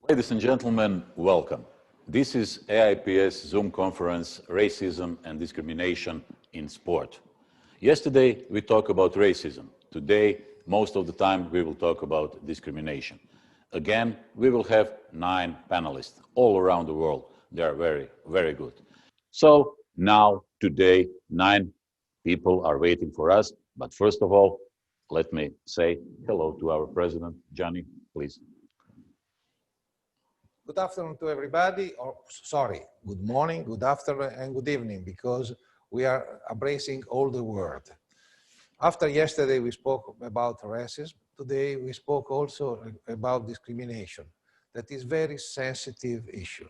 Ladies and gentlemen, welcome. This is AIPS Zoom conference, Racism and Discrimination in Sport. Yesterday, we talked about racism. Today, most of the time, we will talk about discrimination. Again, we will have 9 panelists all around the world. They are very, very good. So now, today, 9 people are waiting for us. But first of all, let me say hello to our president, Gianni, please. Good afternoon to everybody, or sorry, good morning, good afternoon, and good evening, because we are embracing all the world. After yesterday, we spoke about racism. Today, we spoke also about discrimination. That is a very sensitive issue.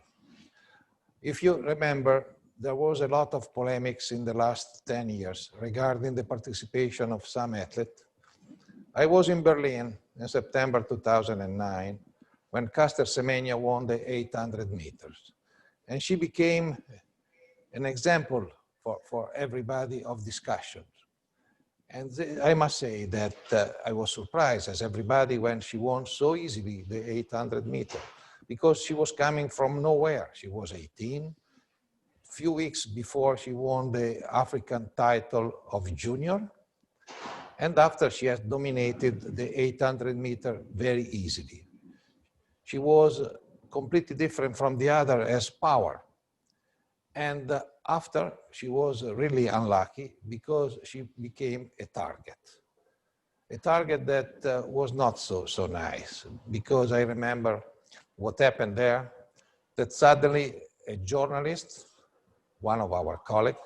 If you remember, there was a lot of polemics in the last 10 years regarding the participation of some athletes. I was in Berlin in September 2009, when Caster Semenya won the 800 meters. And she became an example for everybody of discussion. And I must say that I was surprised, as everybody, when she won so easily the 800 meter, because she was coming from nowhere. She was 18. Few weeks before she won the African title of junior. And after she has dominated the 800 meter very easily. She was completely different from the other as power. And after, she was really unlucky because she became a target. A target that was not so nice, because I remember what happened there, that suddenly a journalist, one of our colleagues,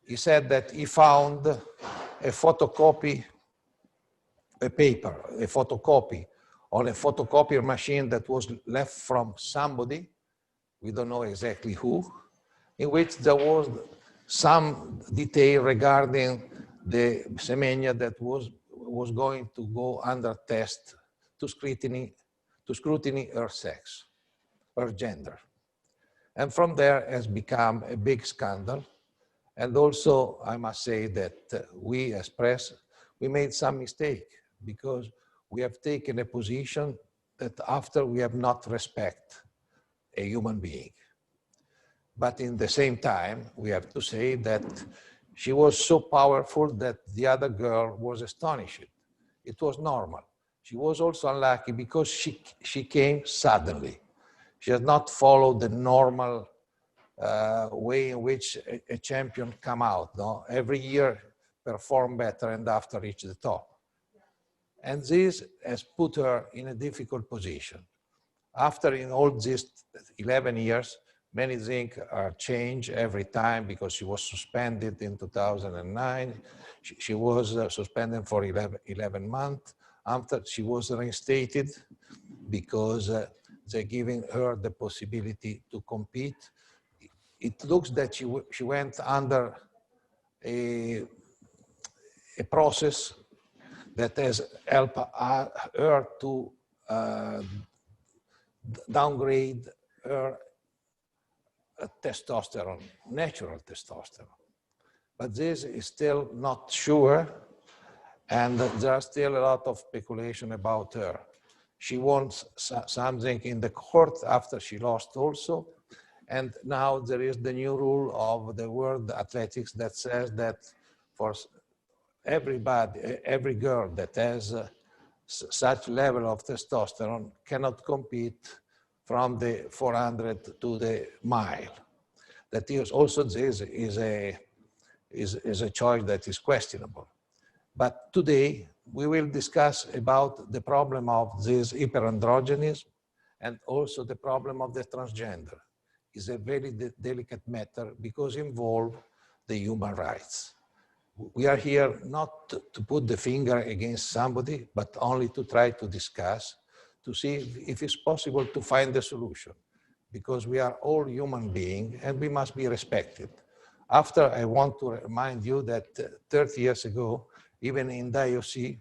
he said that he found a photocopy, a paper, a photocopy on a photocopier machine that was left from somebody, we don't know exactly who, in which there was some detail regarding the Semenya that was going to go under test to scrutiny her sex, her gender. And from there has become a big scandal. And also, I must say that we as press, we made some mistake, because we have taken a position that after we have not respect a human being. But in the same time, we have to say that she was so powerful that the other girl was astonished. It was normal. She was also unlucky because she came suddenly. She has not followed the normal way in which a champion come out. No? Every year perform better and after reach the top. And this has put her in a difficult position. After in all these 11 years, many things are changed every time, because she was suspended in 2009. She was suspended for 11 months. After, she was reinstated because they're giving her the possibility to compete. It looks that she went under a process that has helped her to downgrade her testosterone, natural testosterone. But this is still not sure, and there's still a lot of speculation about her. She wants something in the court after she lost also, and now there is the new rule of the World Athletics that says that for everybody, every girl that has such level of testosterone cannot compete from the 400 to the mile. That is also, this is a choice that is questionable. But today we will discuss about the problem of this hyperandrogenism and also the problem of the transgender. It's a very delicate matter because it involves the human rights. We are here not to put the finger against somebody, but only to try to discuss, to see if it's possible to find a solution, because we are all human beings and we must be respected. After, I want to remind you that 30 years ago, even in Tayoshini,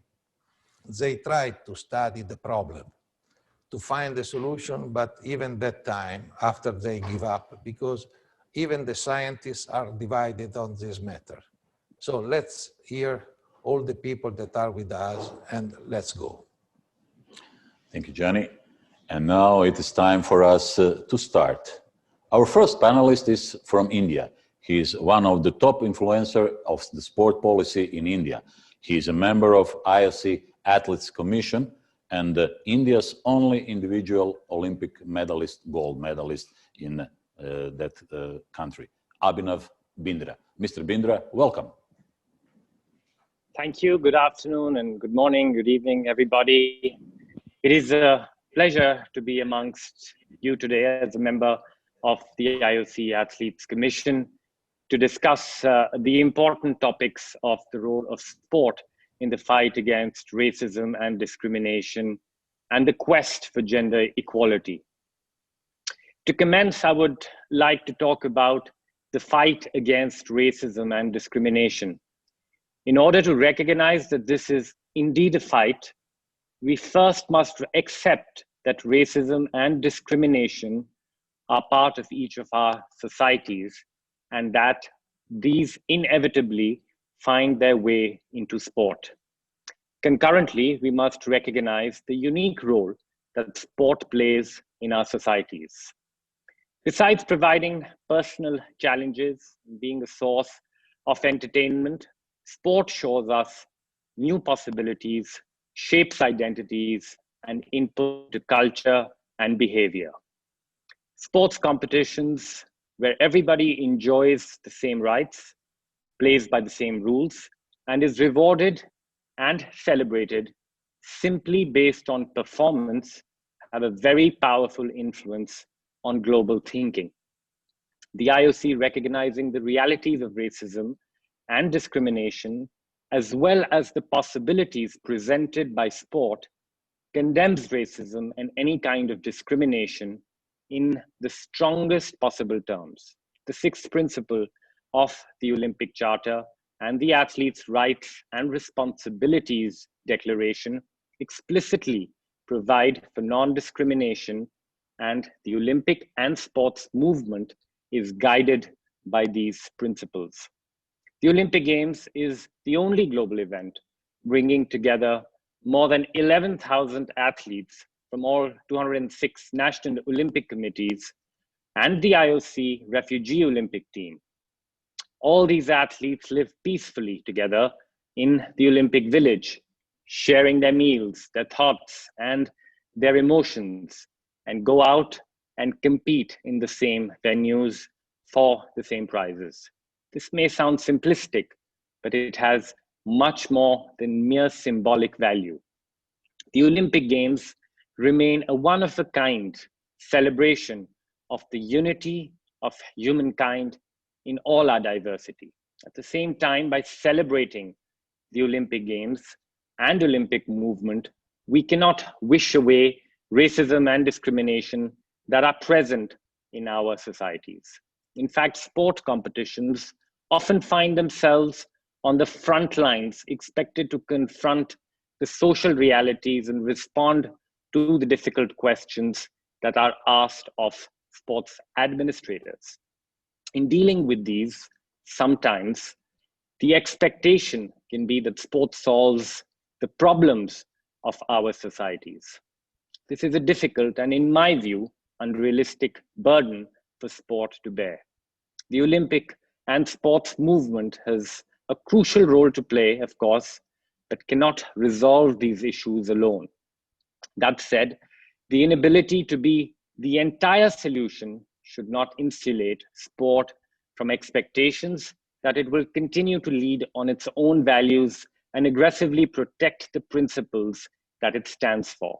they tried to study the problem, to find a solution, but even that time, after they give up, because even the scientists are divided on this matter. So let's hear all the people that are with us, and let's go. Thank you, Gianni. And now it is time for us to start. Our first panelist is from India. He is one of the top influencers of the sport policy in India. He is a member of IOC Athletes Commission and India's only individual Olympic medalist, gold medalist in that country, Abhinav Bindra. Mr. Bindra, welcome. Thank you. Good afternoon and good morning, good evening, everybody. It is a pleasure to be amongst you today as a member of the IOC Athletes Commission to discuss the important topics of the role of sport in the fight against racism and discrimination and the quest for gender equality. To commence, I would like to talk about the fight against racism and discrimination. In order to recognize that this is indeed a fight, we first must accept that racism and discrimination are part of each of our societies and that these inevitably find their way into sport. Concurrently, we must recognize the unique role that sport plays in our societies. Besides providing personal challenges and being a source of entertainment, sport shows us new possibilities, shapes identities, and input to culture and behavior. Sports competitions where everybody enjoys the same rights, plays by the same rules, and is rewarded and celebrated simply based on performance have a very powerful influence on global thinking. The IOC, recognizing the realities of racism and discrimination, as well as the possibilities presented by sport, condemns racism and any kind of discrimination in the strongest possible terms. The sixth principle of the Olympic Charter and the Athletes' Rights and Responsibilities Declaration explicitly provide for non-discrimination, and the Olympic and sports movement is guided by these principles. The Olympic Games is the only global event bringing together more than 11,000 athletes from all 206 national Olympic committees and the IOC Refugee Olympic Team. All these athletes live peacefully together in the Olympic Village, sharing their meals, their thoughts, and their emotions, and go out and compete in the same venues for the same prizes. This may sound simplistic, but it has much more than mere symbolic value. The Olympic Games remain a one-of-a-kind celebration of the unity of humankind in all our diversity. At the same time, by celebrating the Olympic Games and Olympic movement, we cannot wish away racism and discrimination that are present in our societies. In fact, sport competitions often find themselves on the front lines, expected to confront the social realities and respond to the difficult questions that are asked of sports administrators. In dealing with these, sometimes the expectation can be that sport solves the problems of our societies. This is a difficult and, in my view, unrealistic burden for sport to bear. The Olympic and sports movement has a crucial role to play, of course, but cannot resolve these issues alone. That said, the inability to be the entire solution should not insulate sport from expectations that it will continue to lead on its own values and aggressively protect the principles that it stands for.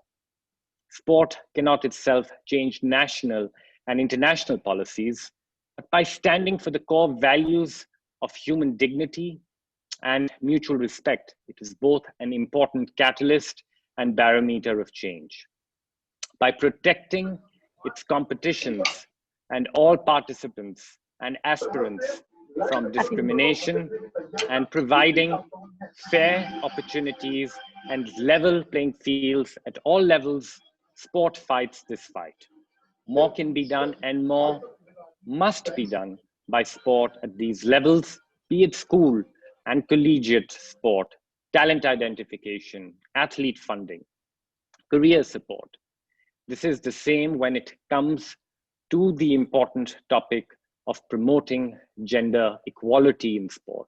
Sport cannot itself change national and international policies, but by standing for the core values of human dignity and mutual respect, it is both an important catalyst and barometer of change. By protecting its competitions and all participants and aspirants from discrimination and providing fair opportunities and level playing fields at all levels, sport fights this fight. More can be done and more must be done by sport at these levels, be it school and collegiate sport, talent identification, athlete funding, career support. This is the same when it comes to the important topic of promoting gender equality in sport.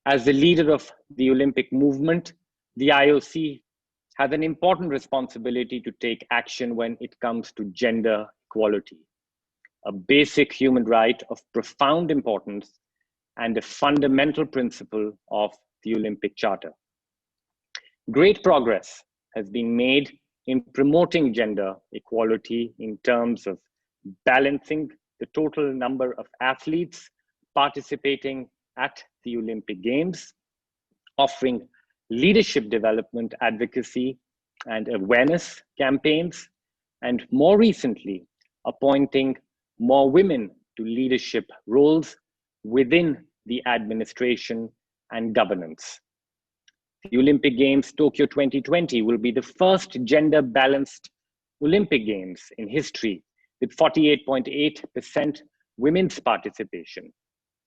As the leader of the Olympic movement, the IOC has an important responsibility to take action when it comes to gender equality, a basic human right of profound importance and a fundamental principle of the Olympic Charter. Great progress has been made in promoting gender equality in terms of balancing the total number of athletes participating at the Olympic Games, offering leadership development advocacy and awareness campaigns, and more recently, appointing more women to leadership roles within the administration and governance. The Olympic Games Tokyo 2020 will be the first gender-balanced Olympic Games in history, with 48.8% women's participation.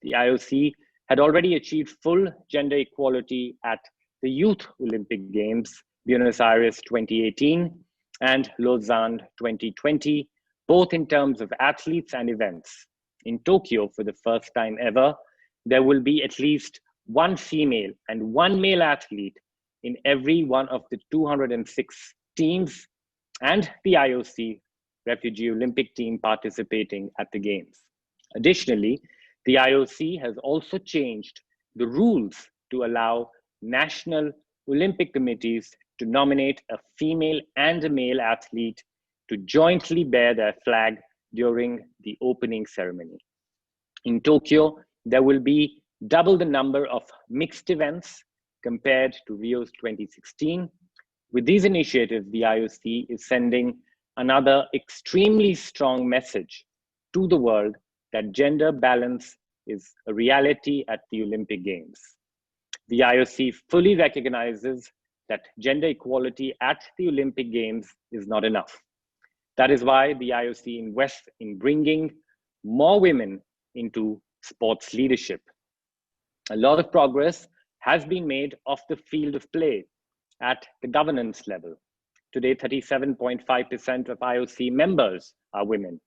The IOC had already achieved full gender equality at the Youth Olympic Games, Buenos Aires 2018 and Lausanne 2020, both in terms of athletes and events. In Tokyo, for the first time ever, there will be at least one female and one male athlete in every one of the 206 teams and the IOC Refugee Olympic team participating at the Games. Additionally, the IOC has also changed the rules to allow national Olympic committees to nominate a female and a male athlete to jointly bear their flag during the opening ceremony. In Tokyo, there will be double the number of mixed events compared to Rio's 2016. With these initiatives, the IOC is sending another extremely strong message to the world that gender balance is a reality at the Olympic Games. The IOC fully recognizes that gender equality at the Olympic Games is not enough. That is why the IOC invests in bringing more women into sports leadership. A lot of progress has been made off the field of play at the governance level. Today, 37.5% of IOC members are women.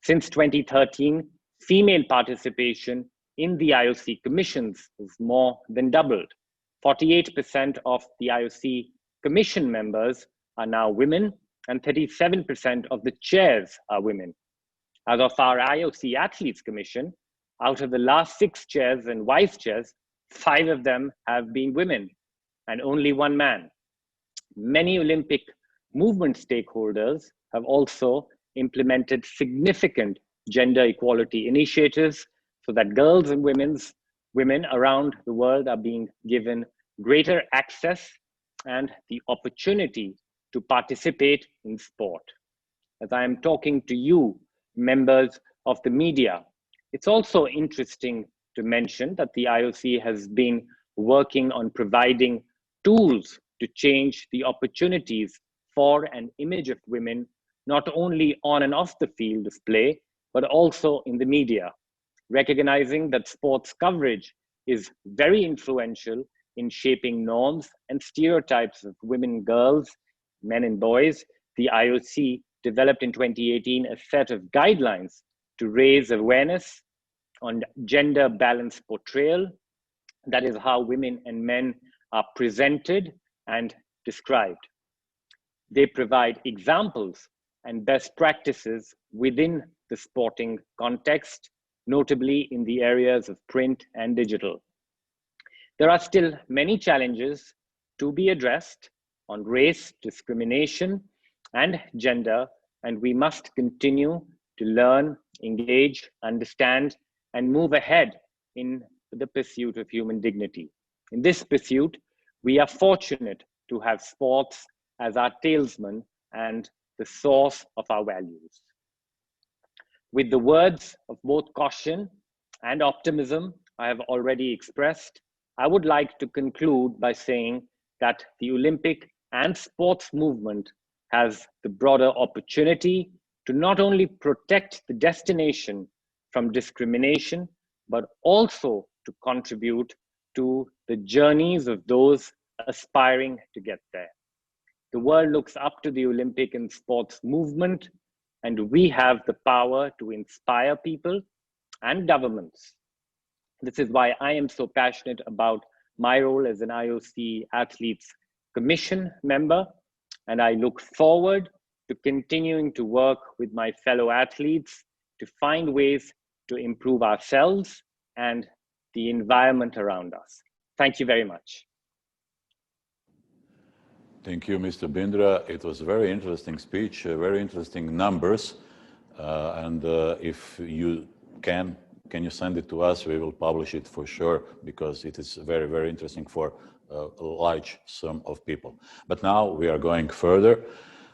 Since 2013, female participation in the IOC commissions is more than doubled. 48% of the IOC commission members are now women, and 37% of the chairs are women. As of our IOC Athletes Commission, out of the last 6 chairs and vice chairs, 5 of them have been women and only 1 man. Many Olympic movement stakeholders have also implemented significant gender equality initiatives so that girls and women around the world are being given greater access and the opportunity to participate in sport. As I am talking to you, members of the media, it's also interesting to mention that the IOC has been working on providing tools to change the opportunities for an image of women, not only on and off the field of play, but also in the media, recognizing that sports coverage is very influential in shaping norms and stereotypes of women, girls, men and boys. The IOC developed in 2018 a set of guidelines to raise awareness on gender balanced portrayal. That is how women and men are presented and described. They provide examples and best practices within the sporting context, notably in the areas of print and digital. There are still many challenges to be addressed on race, discrimination, and gender, and we must continue to learn, engage, understand, and move ahead in the pursuit of human dignity. In this pursuit, we are fortunate to have sports as our talisman and the source of our values. With the words of both caution and optimism I have already expressed, I would like to conclude by saying that the Olympic and sports movement has the broader opportunity to not only protect the destination from discrimination, but also to contribute to the journeys of those aspiring to get there. The world looks up to the Olympic and sports movement, and we have the power to inspire people and governments. This is why I am so passionate about my role as an IOC Athletes Commission member, and I look forward to continuing to work with my fellow athletes to find ways to improve ourselves and the environment around us. Thank you very much. Thank you, Mr. Bindra. It was a very interesting speech, very interesting numbers. If you can you send it to us? We will publish it for sure, because it is very, very interesting for a large sum of people. But now we are going further.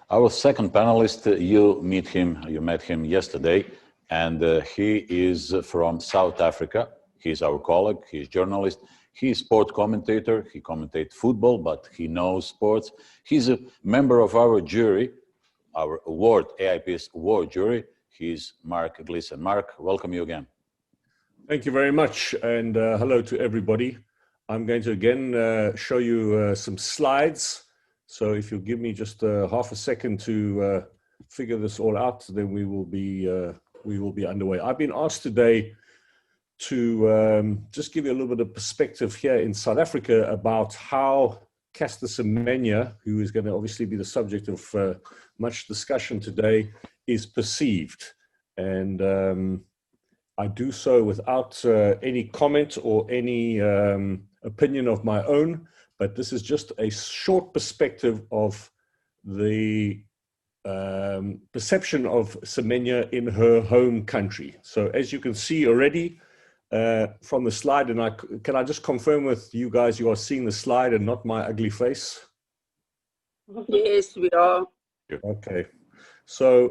Our second panelist, you met him yesterday, and he is from South Africa. He's our colleague, he's journalist, he's sport commentator, he commentates football, but he knows sports. He's a member of our jury, our award, AIPS award jury. He's Mark Gleason. Mark, welcome you again. Thank you very much, and hello to everybody. I'm going to again show you some slides. So if you'll give me just half a second to figure this all out, then we will be underway. I've been asked today to just give you a little bit of perspective here in South Africa about how Caster Semenya, who is going to obviously be the subject of much discussion today, is perceived. And I do so without any comment or any opinion of my own, but this is just a short perspective of the perception of Semenya in her home country. So as you can see already from the slide, and can I just confirm with you guys, you are seeing the slide and not my ugly face? Yes, we are. Okay. So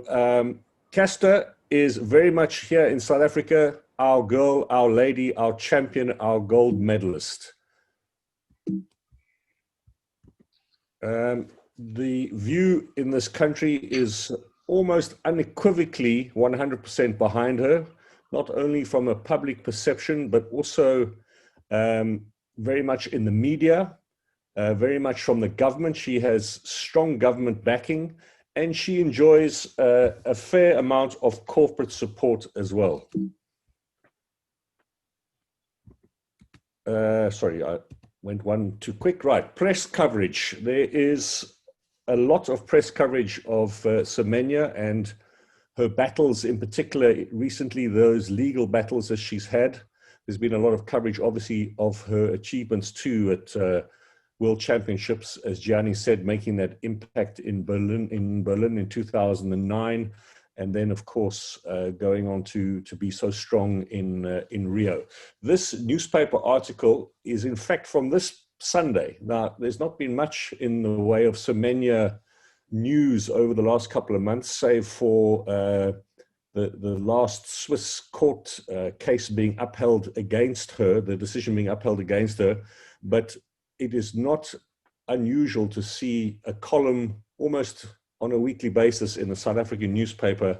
Caster is very much here in South Africa, our girl, our lady, our champion, our gold medalist. The view in this country is almost unequivocally 100% behind her, not only from a public perception, but also very much in the media, very much from the government. She has strong government backing, and she enjoys a fair amount of corporate support as well. Sorry, I went one too quick. Right, press coverage. There is a lot of press coverage of Semenya and her battles, in particular recently, those legal battles that she's had. There's been a lot of coverage, obviously, of her achievements too at World Championships, as Gianni said, making that impact in Berlin in 2009, and then of course going on to be so strong in Rio. This newspaper article is in fact from this Sunday. Now, there's not been much in the way of Semenya news over the last couple of months, save for the last Swiss court case being upheld against her, the decision being upheld against her, but it is not unusual to see a column almost on a weekly basis in a South African newspaper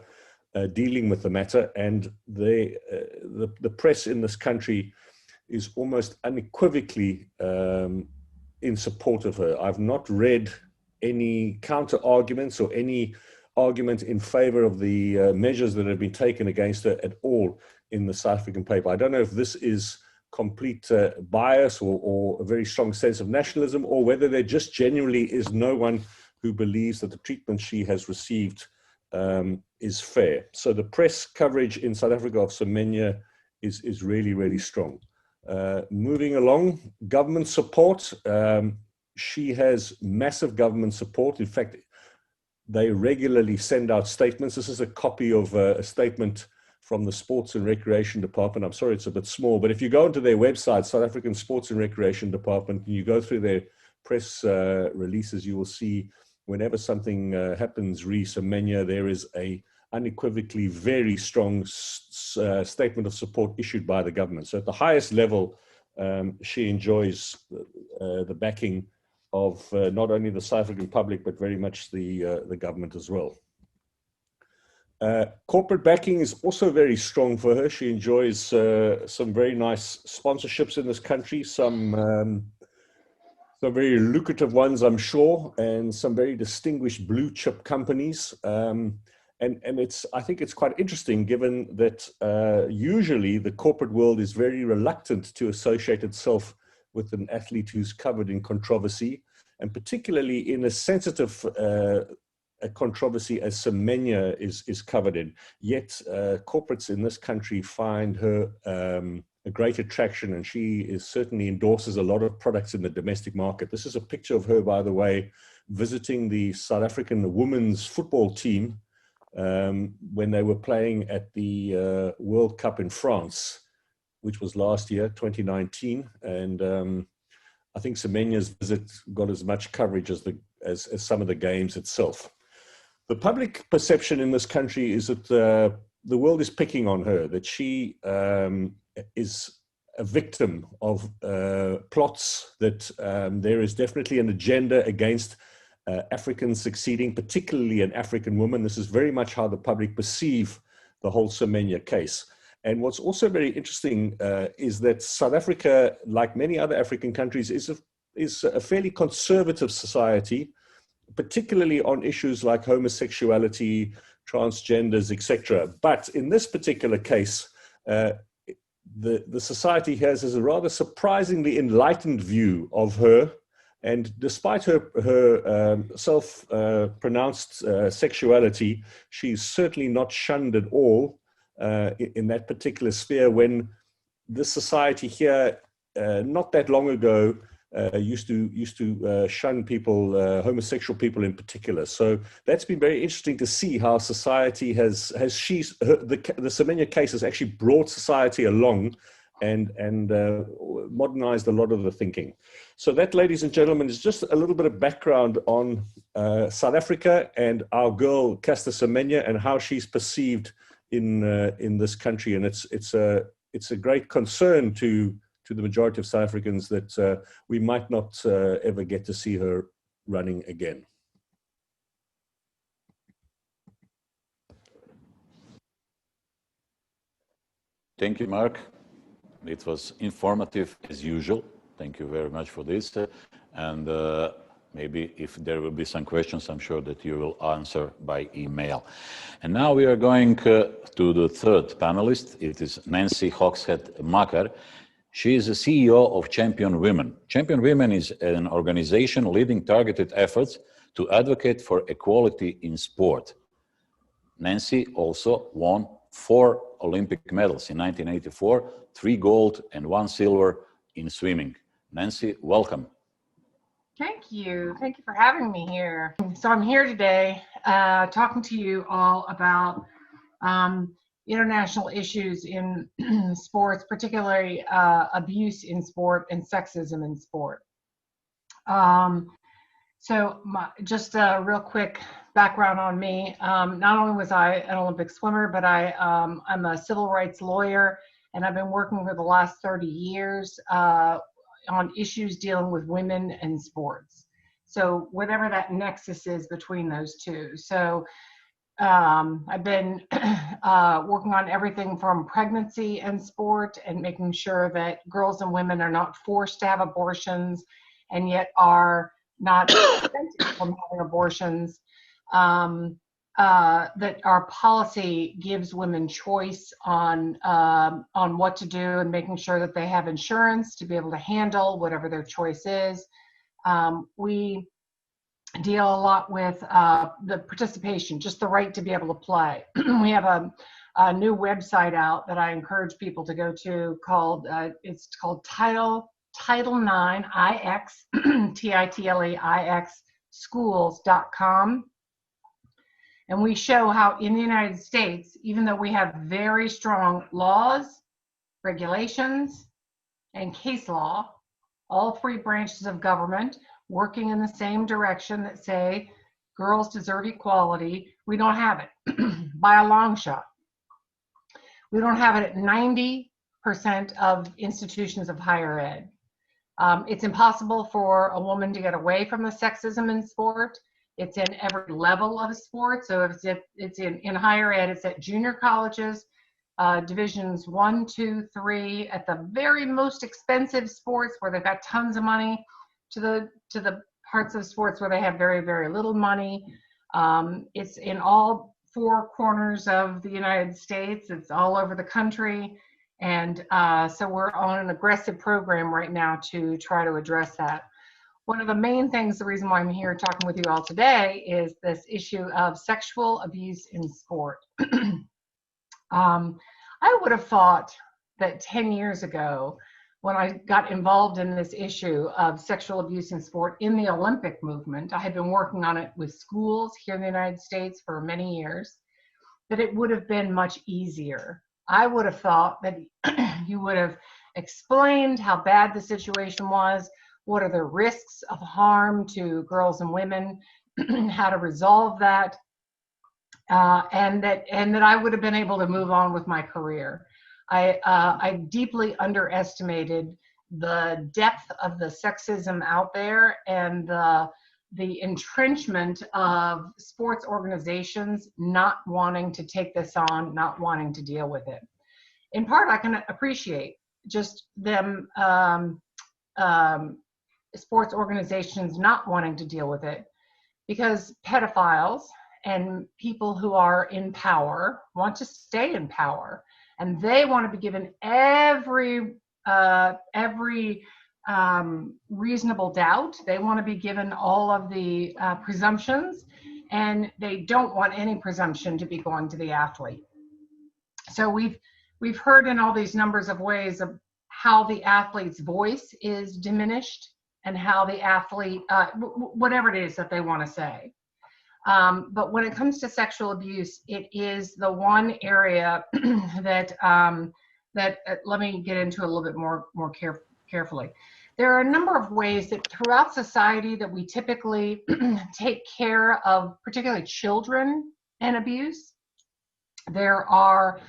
dealing with the matter, and the press in this country is almost unequivocally in support of her. I've not read any counter arguments or any argument in favor of the measures that have been taken against her at all in the South African paper. I don't know if this is complete bias or a very strong sense of nationalism, or whether there just genuinely is no one who believes that the treatment she has received is fair. So the press coverage in South Africa of Semenya is really, really strong. Moving along, government support. She has massive government support. In fact, they regularly send out statements. This is a copy of a statement from the Sports and Recreation Department. I'm sorry, it's a bit small, but if you go onto their website, South African Sports and Recreation Department, and you go through their press releases, you will see whenever something happens re Semenya, there is a unequivocally very strong statement of support issued by the government. So at the highest level, she enjoys the backing of not only the South African public, but very much the government as well. Corporate backing is also very strong for her. She enjoys some very nice sponsorships in this country, some Some very lucrative ones, I'm sure, and some very distinguished blue chip companies. And I think it's quite interesting given that usually the corporate world is very reluctant to associate itself with an athlete who's covered in controversy, and particularly in a sensitive a controversy as Semenya is covered in. Yet corporates in this country find her a great attraction, and she certainly endorses a lot of products in the domestic market. This is a picture of her, by the way, visiting the South African women's football team when they were playing at the World Cup in France, which was last year, 2019. And I think Semenya's visit got as much coverage as some of the games itself. The public perception in this country is that the world is picking on her, that she is a victim of plots, that there is definitely an agenda against Africans succeeding, particularly an African woman. This is very much how the public perceive the whole Semenya case. And what's also very interesting is that South Africa, like many other African countries, is a fairly conservative society, particularly on issues like homosexuality, transgenders, etc. But in this particular case, the society has a rather surprisingly enlightened view of her. And despite her self-pronounced sexuality, she's certainly not shunned at all in that particular sphere, when this society here, not that long ago, used to shun people, homosexual people in particular. So that's been very interesting to see how society the Semenya case has actually brought society along and modernized a lot of the thinking. So that, ladies and gentlemen, is just a little bit of background on South Africa and our girl Caster Semenya and how she's perceived in this country. And it's a great concern to the majority of South Africans that we might not ever get to see her running again. Thank you, Mark. It was informative as usual. Thank you very much for this. And maybe if there will be some questions, I'm sure that you will answer by email. And now we are going to the third panelist. It is Nancy Hogshead-Makar. She is the CEO of Champion Women. Champion Women is an organization leading targeted efforts to advocate for equality in sport. Nancy also won 4 Olympic medals in 1984, 3 gold and 1 silver in swimming. Nancy, welcome. Thank you. Thank you for having me here. So I'm here today talking to you all about international issues in sports, particularly abuse in sport and sexism in sport. Just a real quick background on me. Not only was I an Olympic swimmer, but I'm a civil rights lawyer, and I've been working for the last 30 years on issues dealing with women and sports. So whatever that nexus is between those two. So I've been working on everything from pregnancy and sport, and making sure that girls and women are not forced to have abortions and yet are not prevented from having abortions. That our policy gives women choice on what to do, and making sure that they have insurance to be able to handle whatever their choice is. We deal a lot with the participation, just the right to be able to play. We have a new website out that I encourage people to go to called it's called Title IX, IX, TITLEIX, schools.com. And we show how in the United States, even though we have very strong laws, regulations, and case law, all 3 branches of government working in the same direction that say girls deserve equality, we don't have it by a long shot. We don't have it at 90% of institutions of higher ed. It's impossible for a woman to get away from the sexism in sport. It's in every level of sport. So if it's in higher ed, it's at junior colleges, divisions 1, 2, 3, at the very most expensive sports where they've got tons of money, the parts of sports where they have very, very little money. It's in all four corners of the United States. It's all over the country. And so we're on an aggressive program right now to try to address that. One of the main things, the reason why I'm here talking with you all today, is this issue of sexual abuse in sport. I would have thought that 10 years ago, when I got involved in this issue of sexual abuse in sport in the Olympic movement, I had been working on it with schools here in the United States for many years, that it would have been much easier. I would have thought that you would have explained how bad the situation was, what are the risks of harm to girls and women, how to resolve that, and that I would have been able to move on with my career. I deeply underestimated the depth of the sexism out there and the entrenchment of sports organizations not wanting to take this on, not wanting to deal with it. In part, I can appreciate just them, sports organizations not wanting to deal with it, because pedophiles and people who are in power want to stay in power, and they want to be given every reasonable doubt. They want to be given all of the presumptions, and they don't want any presumption to be going to the athlete. So we've heard in all these numbers of ways of how the athlete's voice is diminished and how the athlete, whatever it is that they want to say. But when it comes to sexual abuse, it is the one area that let me get into a little bit more carefully. There are a number of ways that throughout society that we typically take care of, particularly children and abuse. There are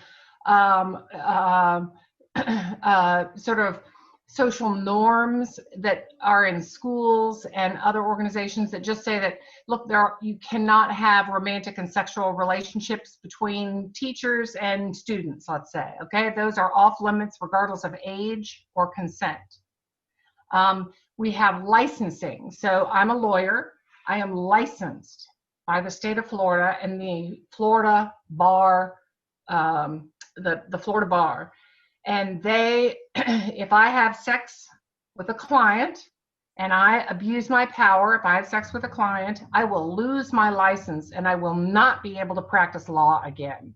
sort of social norms that are in schools and other organizations that just say that, look, you cannot have romantic and sexual relationships between teachers and students, let's say, okay? Those are off limits regardless of age or consent. We have licensing. So I'm a lawyer. I am licensed by the state of Florida and the Florida bar, the Florida bar. And they, if I have sex with a client and I abuse my power, if I have sex with a client, I will lose my license and I will not be able to practice law again.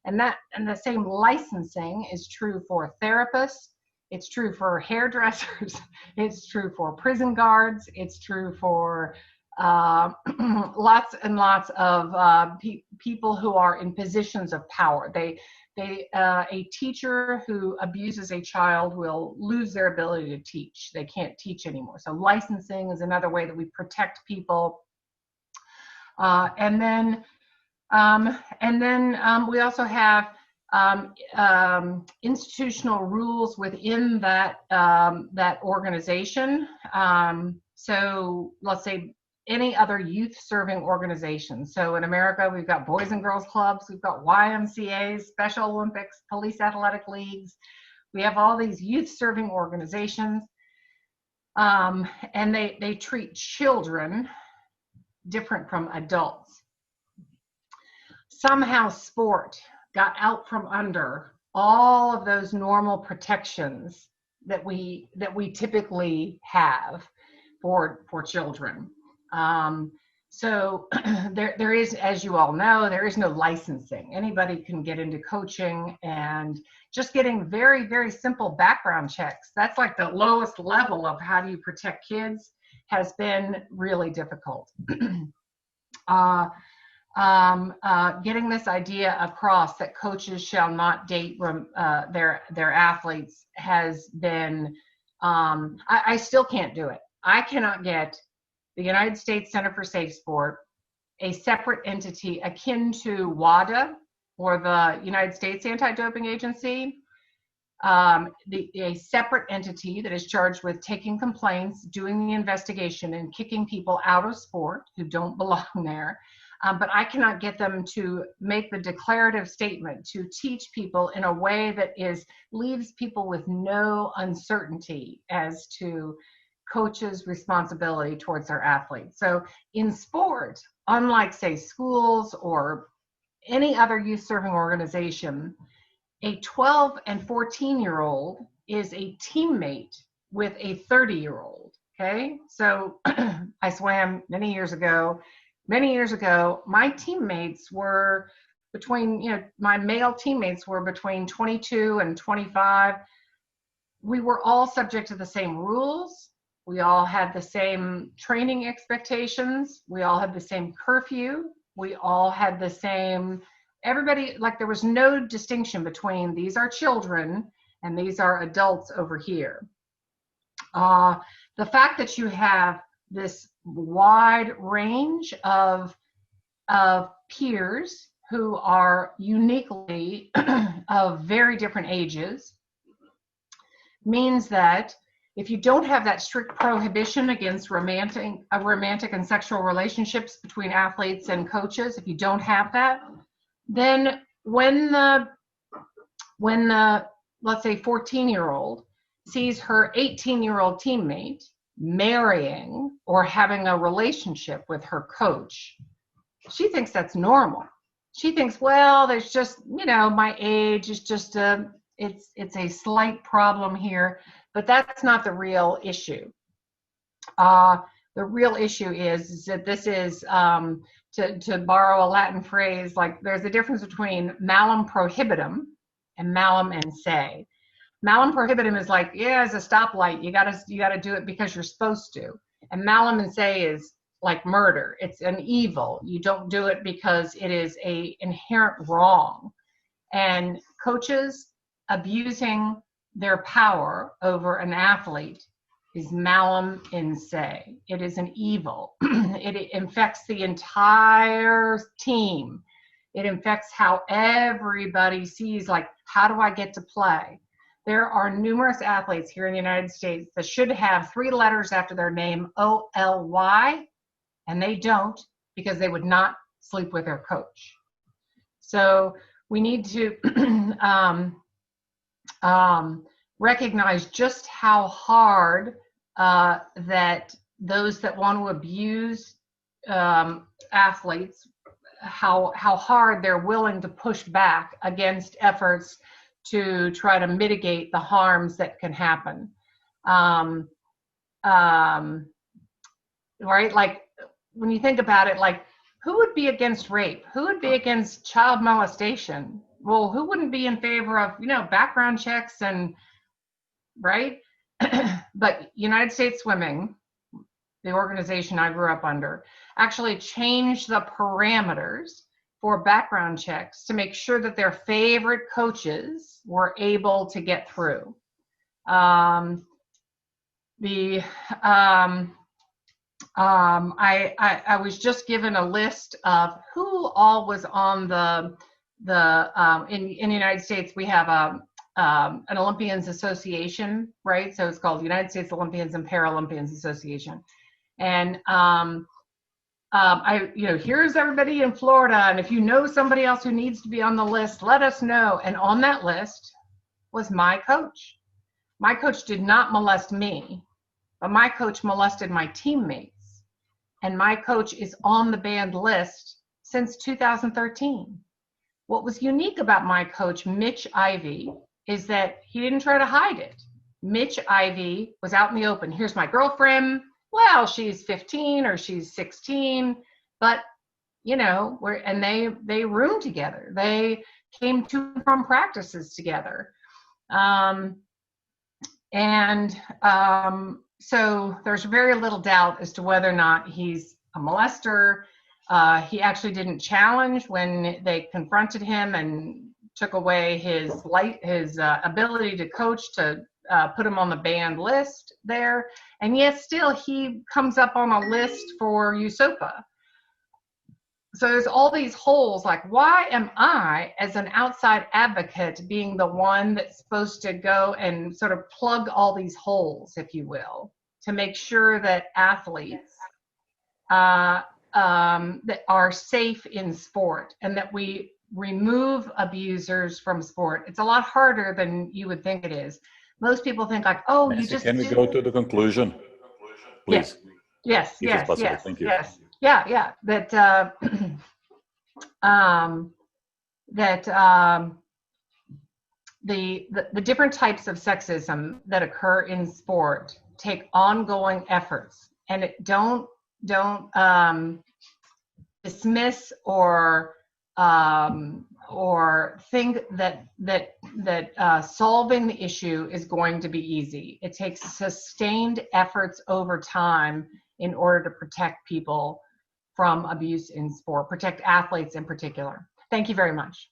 And the same licensing is true for therapists. It's true for hairdressers. It's true for prison guards. It's true for lots and lots of people who are in positions of power. A teacher who abuses a child will lose their ability to teach. They can't teach anymore. So licensing is another way that we protect people. And then we also have institutional rules within that organization. So let's say any other youth-serving organization. So in America, we've got Boys and Girls Clubs, we've got YMCAs, Special Olympics, police athletic leagues. We have all these youth-serving organizations, and they treat children different from adults. Somehow sport got out from under all of those normal protections that we typically have for children. So there is, as you all know, there is no licensing. Anybody can get into coaching, and just getting very, very simple background checks, that's like the lowest level of how do you protect kids, has been really difficult. Getting this idea across that coaches shall not date their athletes has been, I still can't do it. I cannot get the United States Center for Safe Sport, a separate entity akin to WADA or the United States Anti-Doping Agency, a separate entity that is charged with taking complaints, doing the investigation, and kicking people out of sport who don't belong there. But I cannot get them to make the declarative statement to teach people in a way that leaves people with no uncertainty as to coaches' responsibility towards their athletes. So in sport, unlike say schools or any other youth serving organization, a 12 and 14-year-old is a teammate with a 30-year-old. Okay, so I swam many years ago. My teammates were between, my male teammates were between 22 and 25. We were all subject to the same rules. We all had the same training expectations. We all had the same curfew. We all had the same, everybody, like there was no distinction between these are children and these are adults over here. The fact that you have this wide range of peers who are uniquely of very different ages means that if you don't have that strict prohibition against romantic and sexual relationships between athletes and coaches, if you don't have that, then when the let's say 14-year-old sees her 18-year-old teammate marrying or having a relationship with her coach, she thinks that's normal. She thinks, well, there's just, my age is just it's a slight problem here, but that's not the real issue. The real issue is that this is, to borrow a Latin phrase, like there's a difference between malum prohibitum and malum in se. Malum prohibitum is like, yeah, as a stoplight, you gotta do it because you're supposed to. And malum in se is like murder. It's an evil. You don't do it because it is a inherent wrong. And coaches abusing their power over an athlete is malum in se. It is an evil. It infects the entire team. It infects how everybody sees, like, how do I get to play? There are numerous athletes here in the United States that should have 3 letters after their name, O-L-Y, and they don't because they would not sleep with their coach. So we need to recognize just how hard that those that want to abuse athletes, how hard they're willing to push back against efforts to try to mitigate the harms that can happen. Right? Like when you think about it, like who would be against rape? Who would be against child molestation? Well, who wouldn't be in favor of, background checks and, right? But United States Swimming, the organization I grew up under, actually changed the parameters for background checks to make sure that their favorite coaches were able to get through. I was just given a list of who all was on in the United States. We have an Olympians Association, right? So it's called United States Olympians and Paralympians Association. And here's everybody in Florida, and if you know somebody else who needs to be on the list, let us know. And on that list was my coach. My coach did not molest me, but my coach molested my teammates. And my coach is on the banned list since 2013. What was unique about my coach, Mitch Ivey, is that he didn't try to hide it. Mitch Ivey was out in the open. Here's my girlfriend. Well, she's 15 or she's 16, but they roomed together. They came to and from practices together. So there's very little doubt as to whether or not he's a molester. He actually didn't challenge when they confronted him and took away his ability to coach, to put him on the banned list there. And yet still he comes up on a list for USOPA. So there's all these holes, like why am I, as an outside advocate, being the one that's supposed to go and sort of plug all these holes, if you will, to make sure that athletes that are safe in sport and that we remove abusers from sport. It's a lot harder than you would think it is. Most people think like, oh, Nancy, you just can we go to the conclusion? please, Yes, if it's possible. Thank you. yes. Yeah. The different types of sexism that occur in sport take ongoing efforts, and don't dismiss or think that solving the issue is going to be easy. It takes sustained efforts over time in order to protect people from abuse in sport, protect athletes in particular. Thank you very much.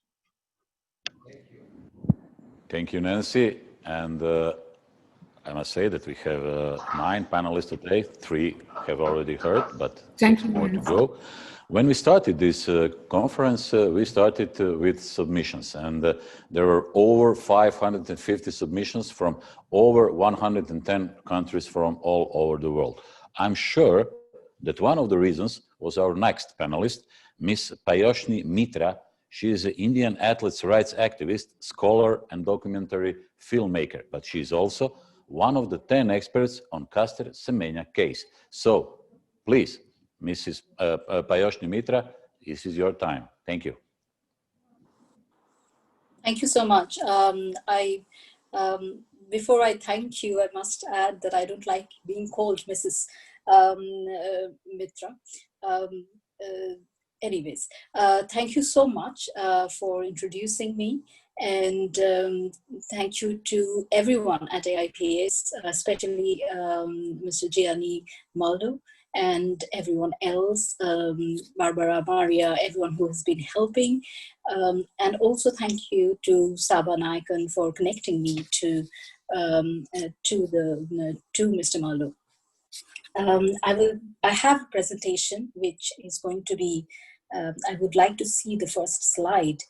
Thank you, Nancy. And I must say that we have 9 panelists today. 3 have already heard, but Thank you, more to Nancy. go. When we started this conference, we started with submissions, and there were over 550 submissions from over 110 countries from all over the world. I'm sure that one of the reasons was our next panelist, Miss Tayoshini Mitra. She is an Indian athletes' rights activist, scholar, and documentary filmmaker, but she is also one of the 10 experts on Caster Semenya case. So, please, Mrs. Tayoshini Mitra, this is your time. Thank you. Thank you so much. Before I thank you, I must add that I don't like being called Mrs. Mitra. Anyways, thank you so much for introducing me, and thank you to everyone at AIPS, especially Mr. Gianni Maldo and everyone else, Barbara, Maria, everyone who has been helping. And also thank you to Saba Nayakan for connecting me to Mr. Maldo. I have a presentation which is going to be, I would like to see the first slide.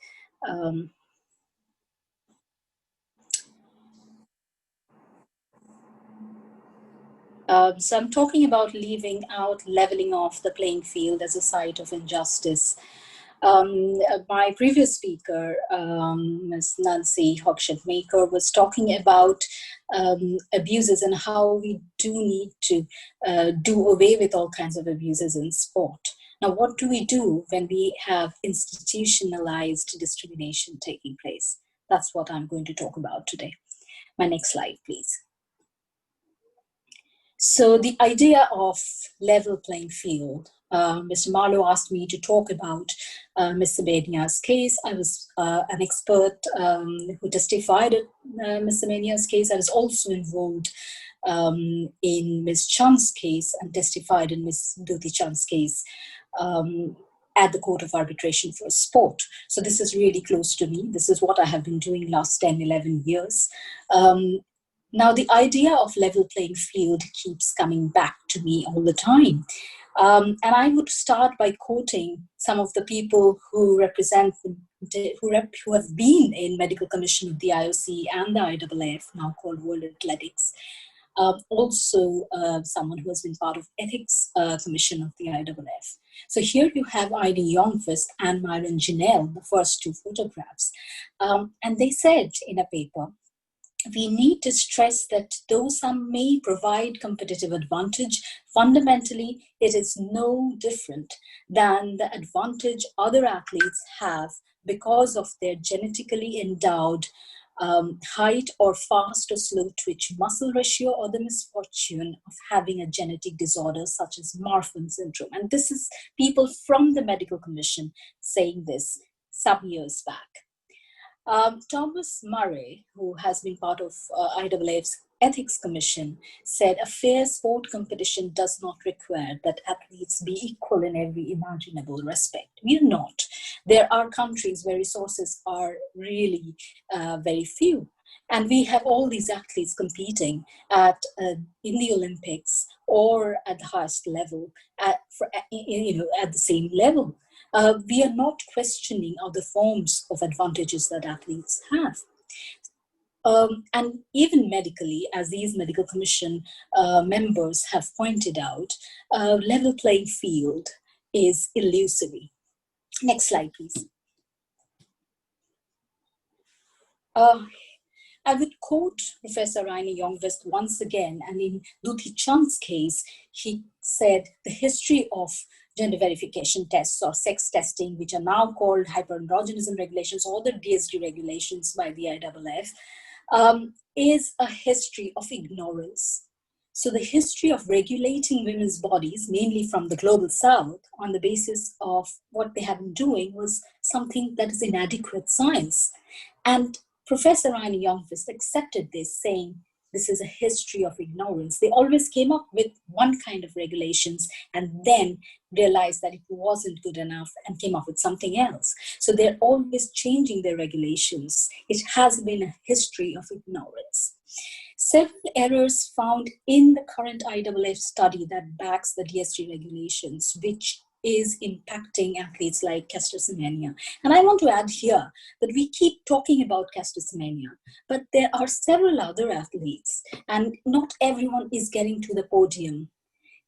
So I'm talking about leaving out leveling off the playing field as a site of injustice. My previous speaker, Ms. Nancy Hochschild-Maker, was talking about abuses and how we do need to do away with all kinds of abuses in sport. Now, what do we do when we have institutionalized discrimination taking place? That's what I'm going to talk about today. My next slide, please. So the idea of level playing field, Mr. Marlowe asked me to talk about Ms. Semenya's case. I was an expert who testified at Ms. Semenya's case. I was also involved in Ms. Chand's case and testified in Ms. Duti Chand's case at the Court of Arbitration for Sport. So this is really close to me. This is what I have been doing last 10, 11 years. Now, the idea of level playing field keeps coming back to me all the time. And I would start by quoting some of the people who represent, who have been in Medical Commission of the IOC and the IAAF, now called World Athletics. Also, someone who has been part of Ethics Commission of the IAAF. So here you have Heidi Youngfist and Myron Janelle, the first 2 photographs. And they said in a paper, we need to stress that though some may provide competitive advantage, fundamentally it is no different than the advantage other athletes have because of their genetically endowed height or fast or slow twitch muscle ratio, or the misfortune of having a genetic disorder such as Marfan syndrome. And this is people from the Medical Commission saying this some years back. Thomas Murray, who has been part of IAAF's Ethics Commission, said a fair sport competition does not require that athletes be equal in every imaginable respect. We are not. There are countries where resources are really very few. And we have all these athletes competing in the Olympics or at the highest level, at the same level. We are not questioning other forms of advantages that athletes have. And even medically, as these Medical Commission members have pointed out, level playing field is illusory. Next slide, please. I would quote Professor Raini Youngvist once again, and in Duthi Chand's case, he said the history of gender verification tests or sex testing, which are now called hyperandrogenism regulations or the DSD regulations by the IAAF, is a history of ignorance. So the history of regulating women's bodies, mainly from the global south, on the basis of what they have been doing was something that is inadequate science. And Professor Raini Youngvist accepted this, saying this is a history of ignorance. They always came up with one kind of regulations and then realized that it wasn't good enough and came up with something else. So they're always changing their regulations. It has been a history of ignorance. Several errors found in the current IAAF study that backs the DSG regulations, which is impacting athletes like Caster Semenya. And I want to add here that we keep talking about Caster Semenya, but there are several other athletes, and not everyone is getting to the podium.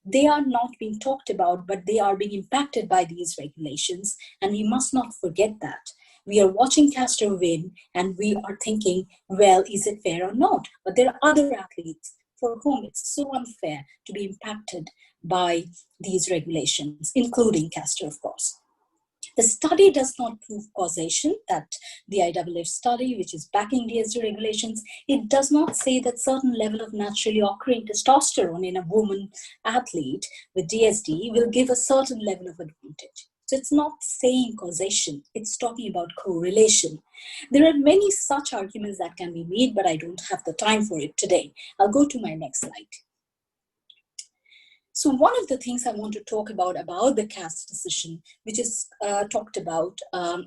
They are not being talked about, but they are being impacted by these regulations, and we must not forget that. We are watching Caster win, and we are thinking, well, is it fair or not? But there are other athletes for whom it's so unfair to be impacted by these regulations, including Caster, of course. The study does not prove causation, that the IAAF study, which is backing DSD regulations, it does not say that certain level of naturally occurring testosterone in a woman athlete with DSD will give a certain level of advantage. So it's not saying causation, it's talking about correlation. There are many such arguments that can be made, but I don't have the time for it today. I'll go to my next slide. So one of the things I want to talk about the CAS decision, which is talked about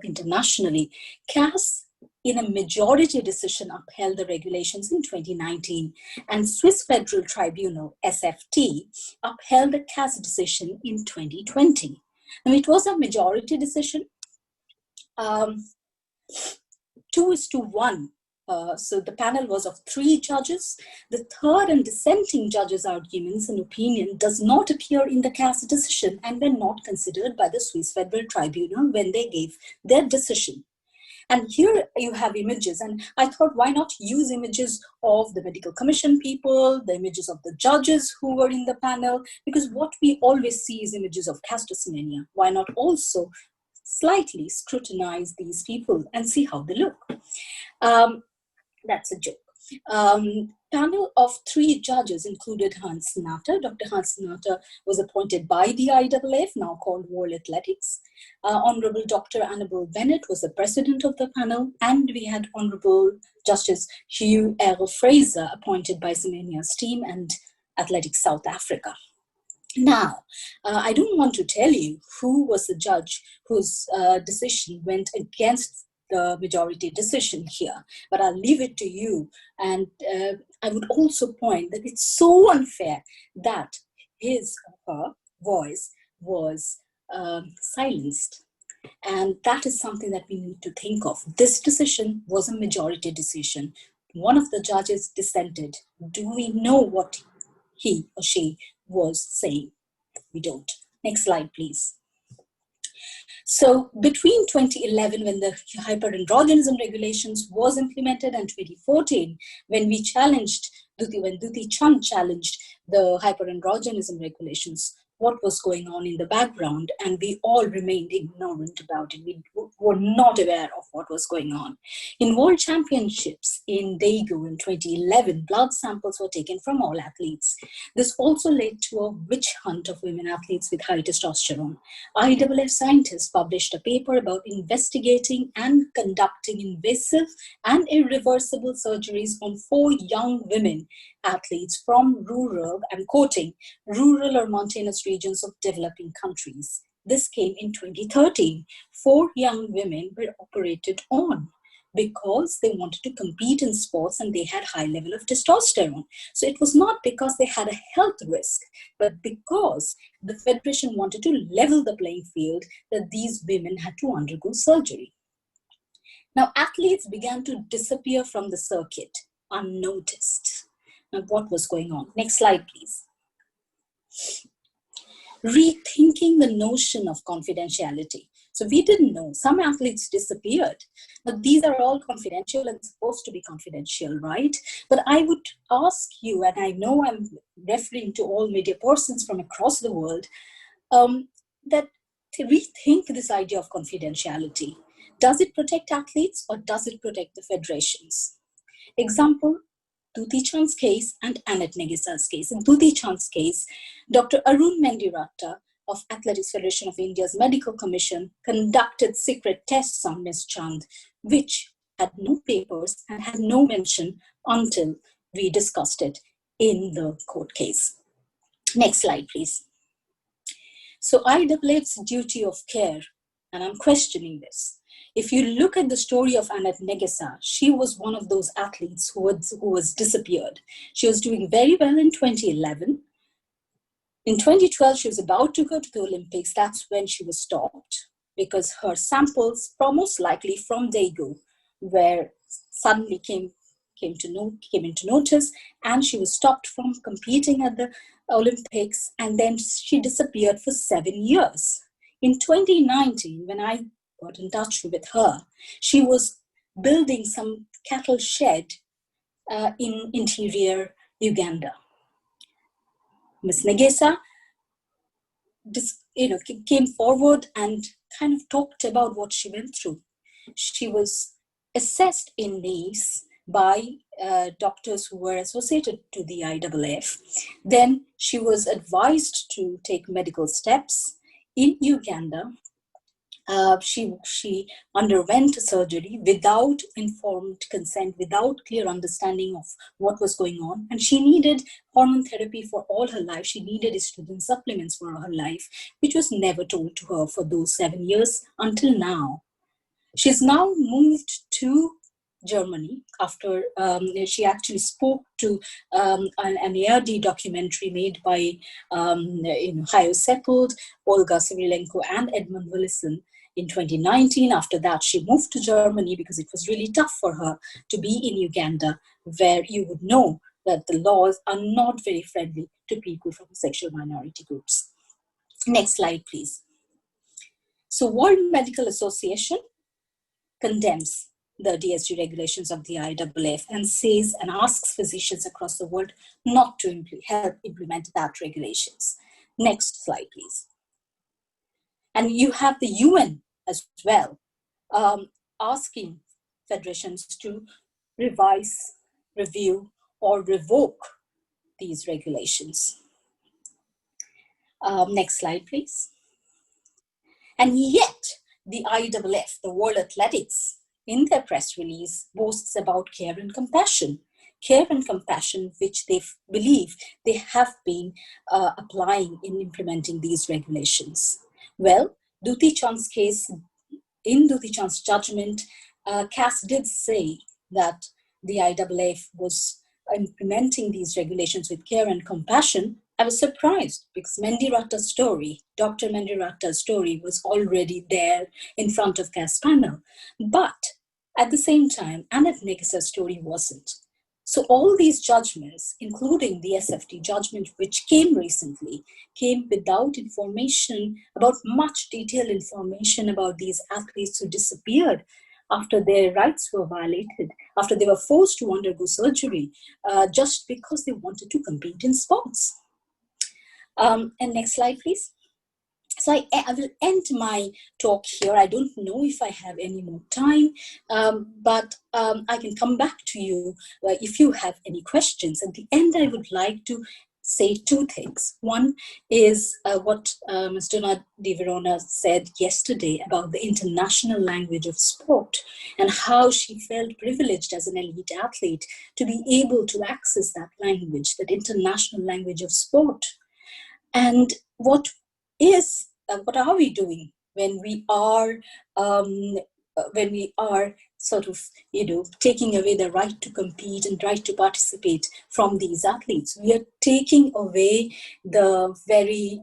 internationally, CAS in a majority decision upheld the regulations in 2019, and Swiss Federal Tribunal, SFT, upheld the CAS decision in 2020. Now it was a majority decision, 2:1. So the panel was of 3 judges. The third and dissenting judge's arguments and opinion does not appear in the CAS decision and were not considered by the Swiss Federal Tribunal when they gave their decision. And here you have images, and I thought, why not use images of the medical commission people, the images of the judges who were in the panel, because what we always see is images of Caster Semenya. Why not also slightly scrutinize these people and see how they look? That's a joke. Panel of 3 judges included Hans Natter. Dr. Hans Natter was appointed by the IAAF, now called World Athletics. Honorable Dr. Annabel Bennett was the president of the panel, and we had Honorable Justice Hugh L. Fraser appointed by Semenya's team and Athletics South Africa. Now, I don't want to tell you who was the judge whose decision went against the majority decision here, but I'll leave it to you. And I would also point that it's so unfair that his or her voice was silenced. And that is something that we need to think of. This decision was a majority decision. One of the judges dissented. Do we know what he or she was saying? We don't. Next slide, please. So between 2011, when the hyperandrogenism regulations was implemented, and 2014, when we challenged, when Duthi Chand challenged the hyperandrogenism regulations, what was going on in the background, and we all remained ignorant about it. We were not aware of what was going on. In World Championships in Daegu in 2011, blood samples were taken from all athletes. This also led to a witch hunt of women athletes with high testosterone. IAAF scientists published a paper about investigating and conducting invasive and irreversible surgeries on 4 young women athletes from rural, I'm quoting, rural or mountainous regions of developing countries. This came in 2013. 4 young women were operated on because they wanted to compete in sports and they had high level of testosterone. So it was not because they had a health risk, but because the federation wanted to level the playing field that these women had to undergo surgery. Now, athletes began to disappear from the circuit unnoticed. Now, what was going on? Next slide, please. Rethinking the notion of confidentiality. So we didn't know. Some athletes disappeared. But these are all confidential and supposed to be confidential, right? But I would ask you, and I know I'm referring to all media persons from across the world, that to rethink this idea of confidentiality. Does it protect athletes or does it protect the federations? Example, Dutee Chand's case and Annette Negesa's case. In Dutee Chand's case, Dr. Arun Mendiratta of Athletics Federation of India's Medical Commission conducted secret tests on Ms. Chand, which had no papers and had no mention until we discussed it in the court case. Next slide, please. So IAAF's duty of care, and I'm questioning this. If you look at the story of Annette Negesa, she was one of those athletes who was disappeared. She was doing very well in 2011. In 2012, she was about to go to the Olympics. That's when she was stopped because her samples, most likely from Daegu, where suddenly came into notice, and she was stopped from competing at the Olympics, and then she disappeared for 7 years. In 2019, when I got in touch with her, she was building some cattle shed in interior Uganda. Ms. Negesa came forward and kind of talked about what she went through. She was assessed in Nice by doctors who were associated to the IAAF. Then she was advised to take medical steps. In Uganda, she underwent a surgery without informed consent, without clear understanding of what was going on. And she needed hormone therapy for all her life. She needed estrogen supplements for her life, which was never told to her for those 7 years until now. She's now moved to Germany after she actually spoke to an ARD documentary made by Hayo Sepult, Olga Cirilenko, and Edmund Willison in 2019. After that, she moved to Germany because it was really tough for her to be in Uganda, where you would know that the laws are not very friendly to people from sexual minority groups. Next slide, please. So World Medical Association condemns the DSG regulations of the IAAF and says and asks physicians across the world not to help implement that regulations. Next slide, please. And you have the UN as well, asking federations to revise, review, or revoke these regulations. Next slide, please. And yet, the IAAF, the World Athletics, in their press release, boasts about care and compassion, which they believe they have been applying in implementing these regulations. Well, Dutee Chand's case, in Dutee Chand's judgment, CAS did say that the IAAF was implementing these regulations with care and compassion. I was surprised because Dr. Mendiratta's story was already there in front of CAS panel. But at the same time, Annette Negesa's story wasn't. So all these judgments, including the SFT judgment, which came recently, came without information, about much detailed information about these athletes who disappeared after their rights were violated, after they were forced to undergo surgery, just because they wanted to compete in sports. And next slide, please. So I will end my talk here. I don't know if I have any more time, but I can come back to you if you have any questions. At the end, I would like to say two things. One is what Ms. Donna Di Verona said yesterday about the international language of sport and how she felt privileged as an elite athlete to be able to access that language, that international language of sport. And what are we doing when we are sort of, taking away the right to compete and right to participate from these athletes? We are taking away the very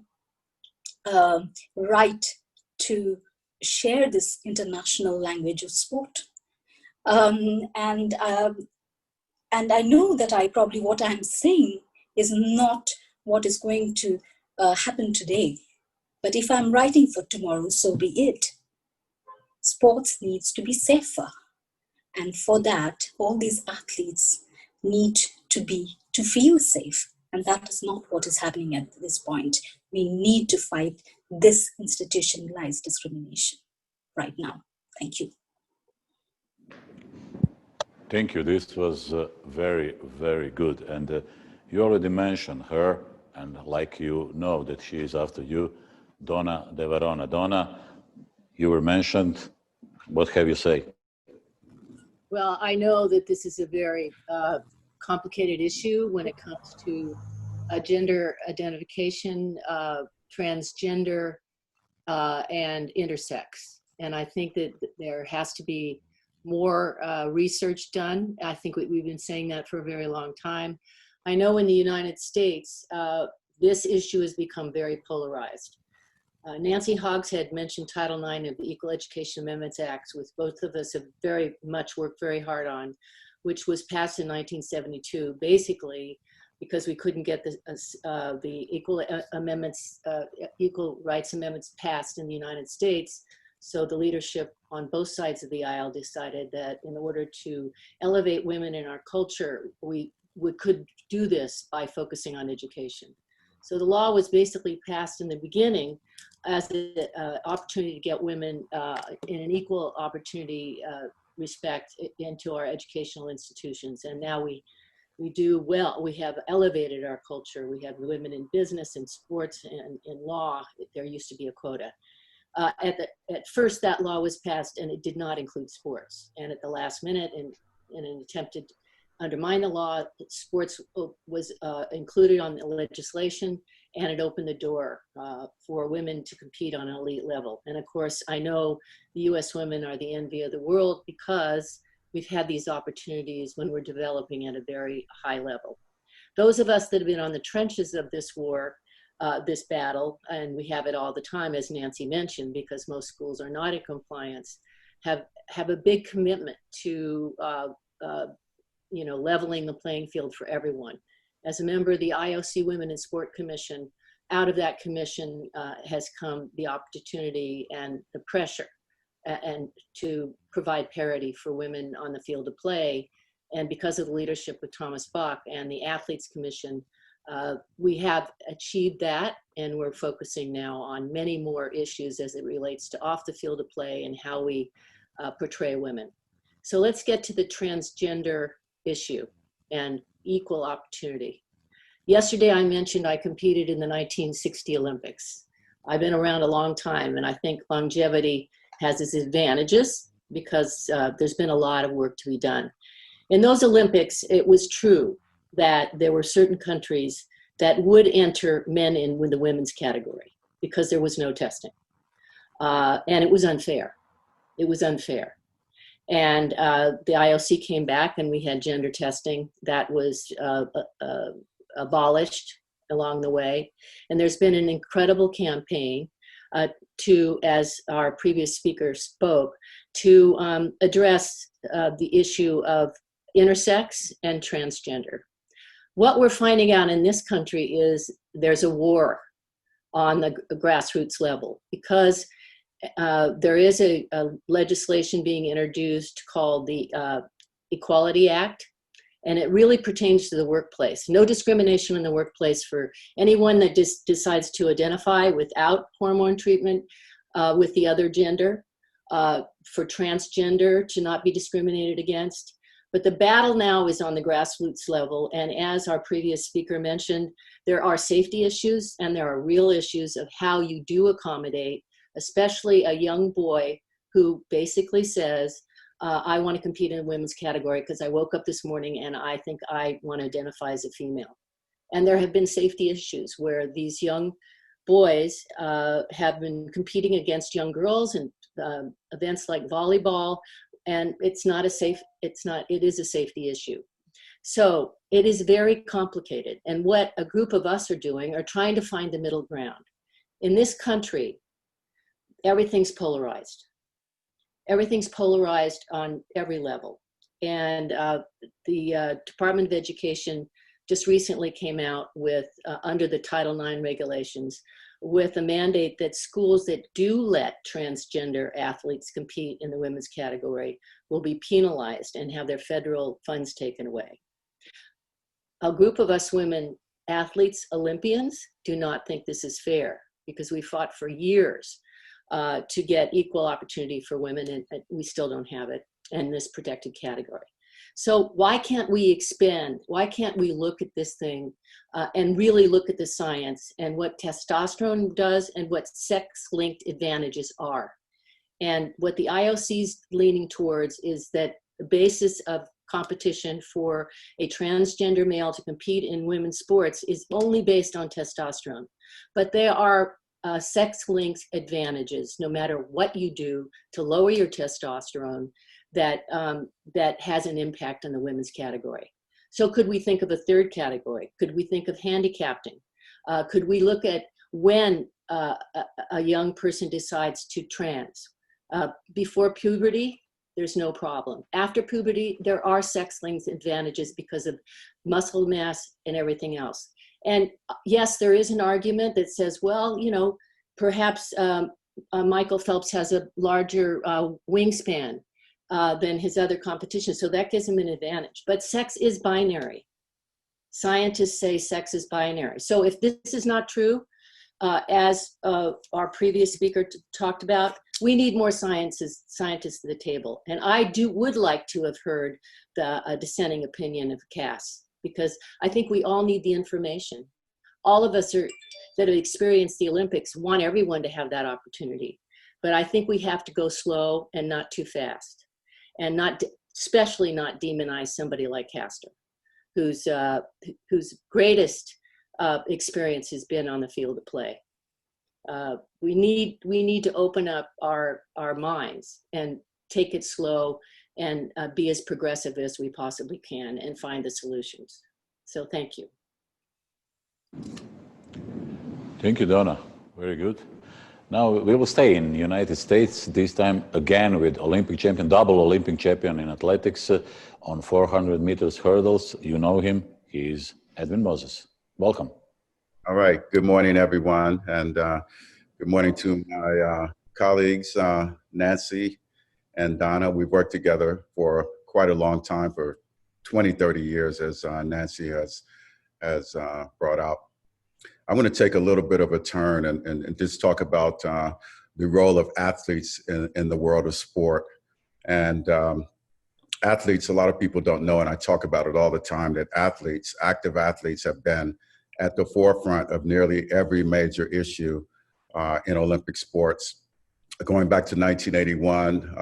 right to share this international language of sport. And I know that what I'm saying is not what is going to happen today. But if I'm writing for tomorrow, so be it. sports needs to be safer. And for that, all these athletes need to feel safe. And that is not what is happening at this point. We need to fight this institutionalized discrimination right now. Thank you. Thank you. This was very, very good. And you already mentioned her, and like you know that she is after you, Donna De Varona. Donna, you were mentioned. What have you say? Well, I know that this is a very complicated issue when it comes to gender identification, transgender, and intersex. And I think that there has to be more research done. I think we've been saying that for a very long time. I know in the United States, this issue has become very polarized. Nancy Hogshead mentioned Title IX of the Equal Education Amendments Act, which both of us have very much worked very hard on, which was passed in 1972, basically because we couldn't get the Equal Rights Amendments passed in the United States. So the leadership on both sides of the aisle decided that in order to elevate women in our culture, we could do this by focusing on education. So the law was basically passed in the beginning as an opportunity to get women in an equal opportunity respect into our educational institutions. And now we do well. We have elevated our culture. We have women in business, in sports, and in law. There used to be a quota. At first, that law was passed and it did not include sports. And at the last minute, in an attempt to undermine the law, sports was included on the legislation, and it opened the door for women to compete on an elite level. And of course, I know the US women are the envy of the world because we've had these opportunities when we're developing at a very high level. Those of us that have been on the trenches of this war, this battle, and we have it all the time, as Nancy mentioned, because most schools are not in compliance, have a big commitment to leveling the playing field for everyone. As a member of the IOC Women in Sport Commission, out of that commission has come the opportunity and the pressure and to provide parity for women on the field of play. And because of the leadership with Thomas Bach and the Athletes Commission, we have achieved that, and we're focusing now on many more issues as it relates to off the field of play and how we portray women. So let's get to the transgender issue and equal opportunity. Yesterday I mentioned I competed in the 1960 Olympics. I've been around a long time, and I think longevity has its advantages because there's been a lot of work to be done. In those Olympics, it was true that there were certain countries that would enter men in with the women's category because there was no testing. And it was unfair. It was unfair. And the IOC came back and we had gender testing that was abolished along the way. And there's been an incredible campaign to, as our previous speaker spoke, to address the issue of intersex and transgender. What we're finding out in this country is there's a war on the grassroots level because there is a legislation being introduced called the Equality Act, and it really pertains to the workplace. No discrimination in the workplace for anyone that just decides to identify without hormone treatment with the other gender, for transgender to not be discriminated against. But the battle now is on the grassroots level, and as our previous speaker mentioned, there are safety issues and there are real issues of how you do accommodate, especially a young boy who basically says, I want to compete in the women's category because I woke up this morning and I think I want to identify as a female. And there have been safety issues where these young boys have been competing against young girls in events like volleyball, and it is a safety issue. So it is very complicated. And what a group of us are doing are trying to find the middle ground. In this country, everything's polarized. Everything's polarized on every level. And the Department of Education just recently came out with, under the Title IX regulations, with a mandate that schools that do let transgender athletes compete in the women's category will be penalized and have their federal funds taken away. A group of us women athletes, Olympians, do not think this is fair because we fought for years to get equal opportunity for women, and we still don't have it in this protected category. So why can't we expand? Why can't we look at this thing and really look at the science and what testosterone does and what sex-linked advantages are? And what the IOC is leaning towards is that the basis of competition for a transgender male to compete in women's sports is only based on testosterone. But there are sex-linked advantages, no matter what you do to lower your testosterone, that has an impact on the women's category. So could we think of a third category? Could we think of handicapping? Could we look at when a young person decides to trans? Before puberty, there's no problem. After puberty, there are sex-linked advantages because of muscle mass and everything else. And yes, there is an argument that says, well, you know, perhaps Michael Phelps has a larger wingspan than his other competition, so that gives him an advantage. But sex is binary. Scientists say sex is binary. So if this is not true, as our previous speaker talked about, we need more scientists at the table. And I would like to have heard the dissenting opinion of Cass, because I think we all need the information. All of us that have experienced the Olympics want everyone to have that opportunity. But I think we have to go slow and not too fast, and especially not demonize somebody like Castor, whose greatest experience has been on the field of play. We need to open up our minds and take it slow and be as progressive as we possibly can and find the solutions. So thank you. Thank you, Donna. Very good. Now we will stay in the United States, this time again with Olympic champion, double Olympic champion in athletics on 400 meters hurdles. You know him. He is Edwin Moses. Welcome. All right. Good morning, everyone. And good morning to my colleagues, Nancy and Donna. We've worked together for quite a long time, for 20, 30 years, as Nancy has brought out. I want to take a little bit of a turn and just talk about the role of athletes in the world of sport. And athletes, a lot of people don't know, and I talk about it all the time, that athletes, active athletes, have been at the forefront of nearly every major issue in Olympic sports. Going back to 1981,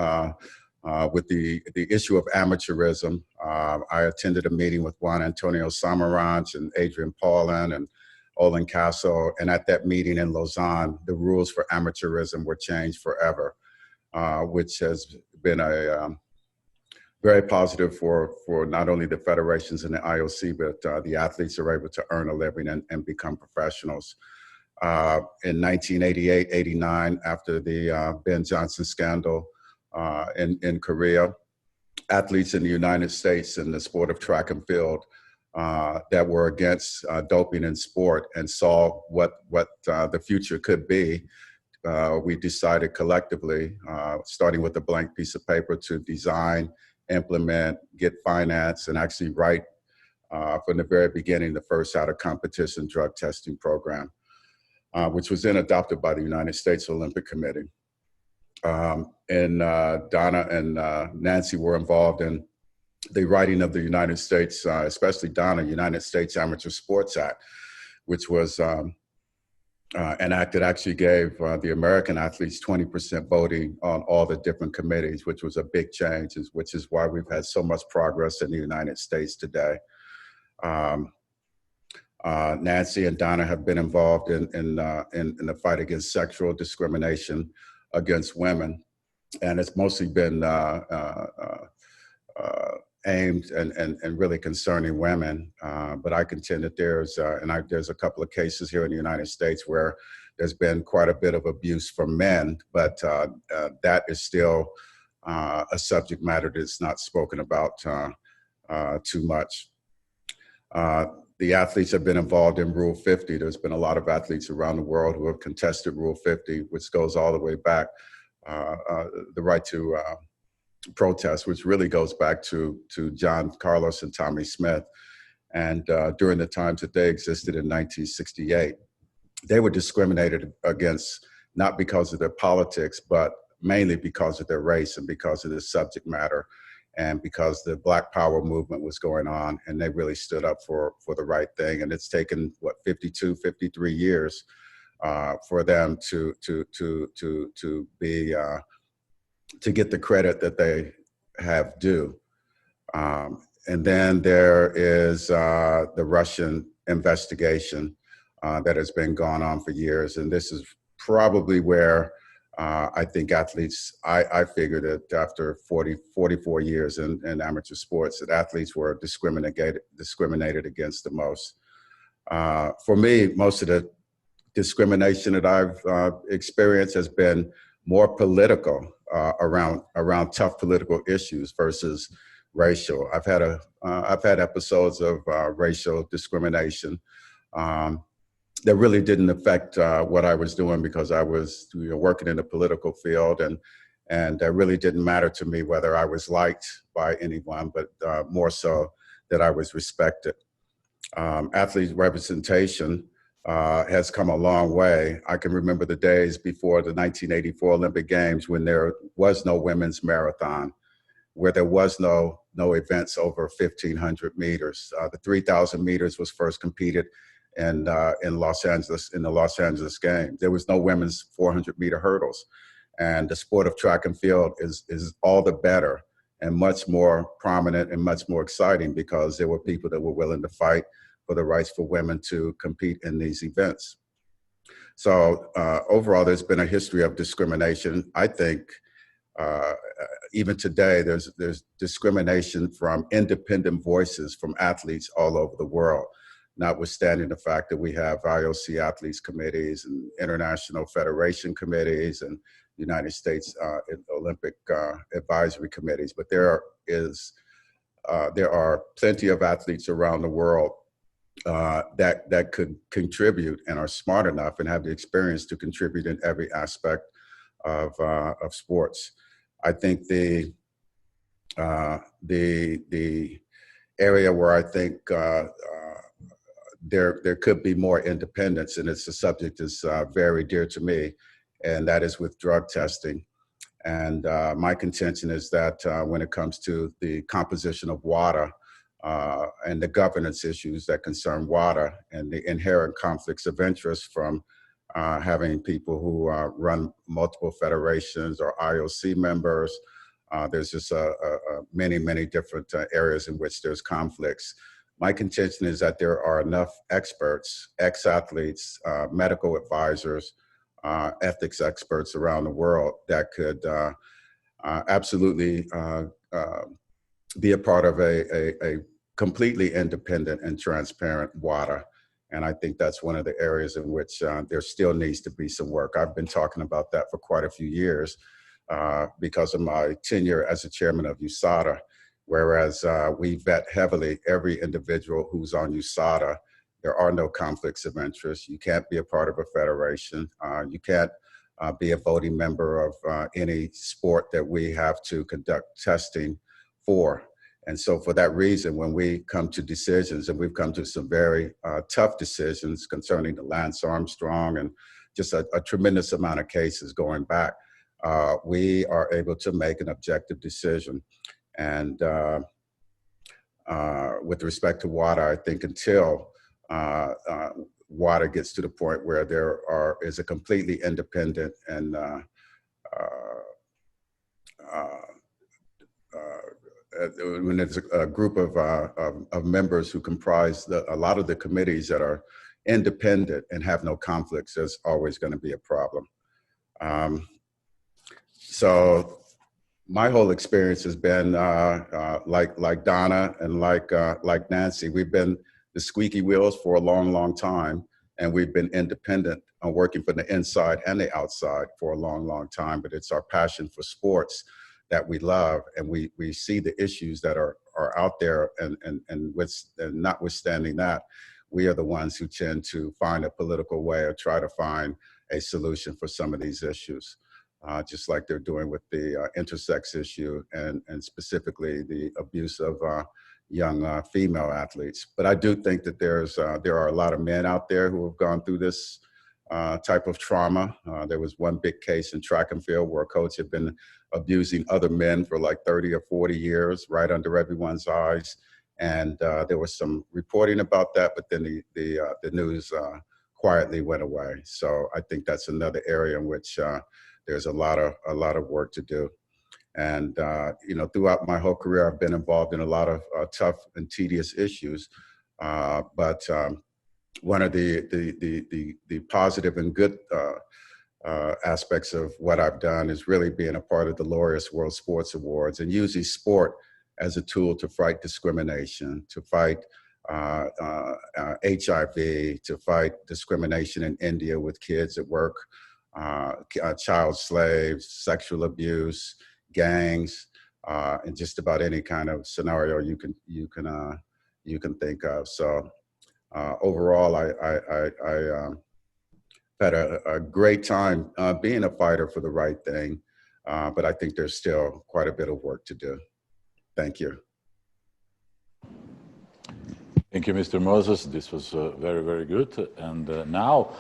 with the issue of amateurism, I attended a meeting with Juan Antonio Samaranch and Adrian Paulin and Olin Casso, and at that meeting in Lausanne, the rules for amateurism were changed forever, which has been a very positive for not only the federations and the IOC, but the athletes are able to earn a living and become professionals. In 1988, 89, after the Ben Johnson scandal in Korea, athletes in the United States in the sport of track and field that were against doping in sport and saw what the future could be, we decided collectively, starting with a blank piece of paper, to design, implement, get finance, and actually write from the very beginning the first out-of-competition drug testing program, which was then adopted by the United States Olympic Committee. And Donna and Nancy were involved in the writing of the United States, especially Donna, United States Amateur Sports Act, which was an act that actually gave the American athletes 20% voting on all the different committees, which was a big change, which is why we've had so much progress in the United States today. Nancy and Donna have been involved in the fight against sexual discrimination against women, and it's mostly been aimed and really concerning women. But I contend that there's a couple of cases here in the United States where there's been quite a bit of abuse from men, but that is still a subject matter that's not spoken about too much. the athletes have been involved in Rule 50. There's been a lot of athletes around the world who have contested Rule 50, which goes all the way back, the right to protest, which really goes back to John Carlos and Tommy Smith. And during the times that they existed in 1968, they were discriminated against, not because of their politics, but mainly because of their race and because of the subject matter, and because the Black Power movement was going on, and they really stood up for the right thing. And it's taken, what, 52, 53 years for them to get the credit that they have due. And then there is the Russian investigation that has been going on for years. And this is probably where I think athletes, I figured that after 44 years in amateur sports, that athletes were discriminated against the most. For me, most of the discrimination that I've experienced has been more political, around tough political issues versus racial. I've had episodes of racial discrimination that really didn't affect what I was doing, because I was working in the political field, and it really didn't matter to me whether I was liked by anyone, but more so that I was respected. Athlete representation has come a long way. I can remember the days before the 1984 Olympic Games when there was no women's marathon, where there was no events over 1,500 meters. The 3,000 meters was first competed in Los Angeles, in the Los Angeles Games. There was no women's 400-meter hurdles. And the sport of track and field is all the better and much more prominent and much more exciting, because there were people that were willing to fight for the rights for women to compete in these events. So overall, there's been a history of discrimination. I think even today, there's discrimination from independent voices from athletes all over the world, notwithstanding the fact that we have IOC athletes committees and international federation committees and United States Olympic advisory committees. But there are plenty of athletes around the world that could contribute and are smart enough and have the experience to contribute in every aspect of sports. I think the area where I think there could be more independence, and it's a subject that's very dear to me, and that is with drug testing. And my contention is that when it comes to the composition of water and the governance issues that concern water and the inherent conflicts of interest from having people who run multiple federations or IOC members. There's just many, many different areas in which there's conflicts. My contention is that there are enough experts, ex-athletes, medical advisors, ethics experts around the world that could absolutely be a part of a completely independent and transparent WADA. And I think that's one of the areas in which there still needs to be some work. I've been talking about that for quite a few years because of my tenure as the chairman of USADA, whereas we vet heavily every individual who's on USADA. There are no conflicts of interest. You can't be a part of a federation. You can't be a voting member of any sport that we have to conduct testing for. And so for that reason, when we come to decisions, and we've come to some very tough decisions concerning the Lance Armstrong and just a tremendous amount of cases going back, we are able to make an objective decision. And with respect to WADA, I think until WADA gets to the point where there is a completely independent and when there's a group of members who comprise a lot of the committees that are independent and have no conflicts, there's always going to be a problem. So my whole experience has been like Donna and like Nancy. We've been the squeaky wheels for a long, long time, and we've been independent on working for the inside and the outside for a long, long time. But it's our passion for sports that we love, and we see the issues that are out there, and notwithstanding that, we are the ones who tend to find a political way or try to find a solution for some of these issues, just like they're doing with the intersex issue and specifically the abuse of young female athletes. But I do think that there are a lot of men out there who have gone through this type of trauma. There was one big case in track and field where a coach had been abusing other men for like 30 or 40 years, right under everyone's eyes. And there was some reporting about that, but then the news quietly went away. So I think that's another area in which there's a lot of work to do. And you know, throughout my whole career, I've been involved in a lot of tough and tedious issues. But one of the positive and good aspects of what I've done is really being a part of the Laureus World Sports Awards and using sport as a tool to fight discrimination, to fight HIV, to fight discrimination in India with kids at work, child slaves, sexual abuse, gangs, and just about any kind of scenario you can think of. So overall, I had a great time being a fighter for the right thing, but I think there's still quite a bit of work to do. Thank you. Thank you, Mr. Moses. This was very, very good. And now,